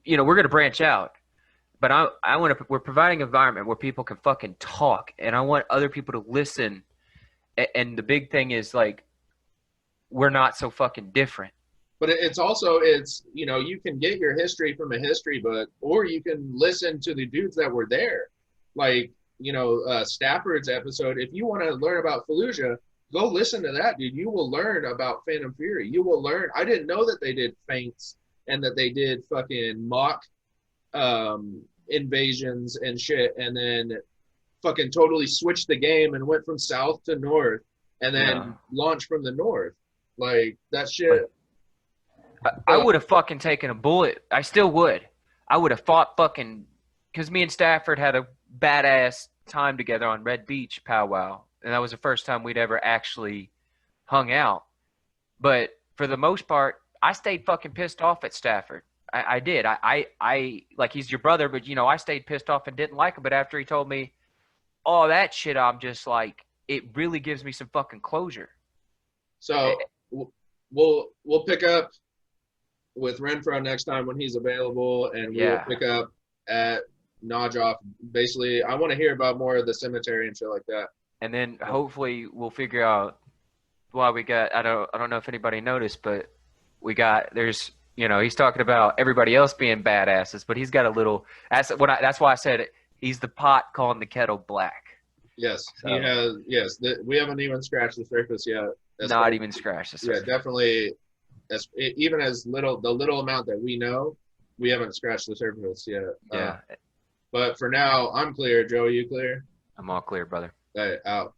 we're gonna branch out. But we're providing an environment where people can fucking talk, and I want other people to listen. And the big thing is like, we're not so fucking different. But it's also, you can get your history from a history book, or you can listen to the dudes that were there. Like, Stafford's episode, if you want to learn about Fallujah, go listen to that, dude. You will learn about Phantom Fury. You will learn. I didn't know that they did feints and that they did fucking mock invasions and shit, and then fucking totally switched the game and went from south to north, and then launched from the north. Like that shit. I would have fucking taken a bullet. I still would. I would have fought fucking, because me and Stafford had a badass time together on Red Beach powwow, and that was the first time we'd ever actually hung out. But for the most part, I stayed fucking pissed off at Stafford. I did. I like, he's your brother, but I stayed pissed off and didn't like him. But after he told me all that shit, I'm just like, it really gives me some fucking closure. So we'll pick up with Renfro next time when he's available, and we'll pick up at Najoff. Basically, I want to hear about more of the cemetery and shit like that. And then hopefully we'll figure out why we got. I don't know if anybody noticed, but there's. He's talking about everybody else being badasses, but he's got a little. That's why I said it. He's the pot calling the kettle black. Yes, so, he has. Yes, we haven't even scratched the surface yet. Not even scratched the surface. Yeah, definitely. Even as the little amount that we know, we haven't scratched the surface yet. Yeah. But for now, I'm clear. Joe, you clear? I'm all clear, brother. Out.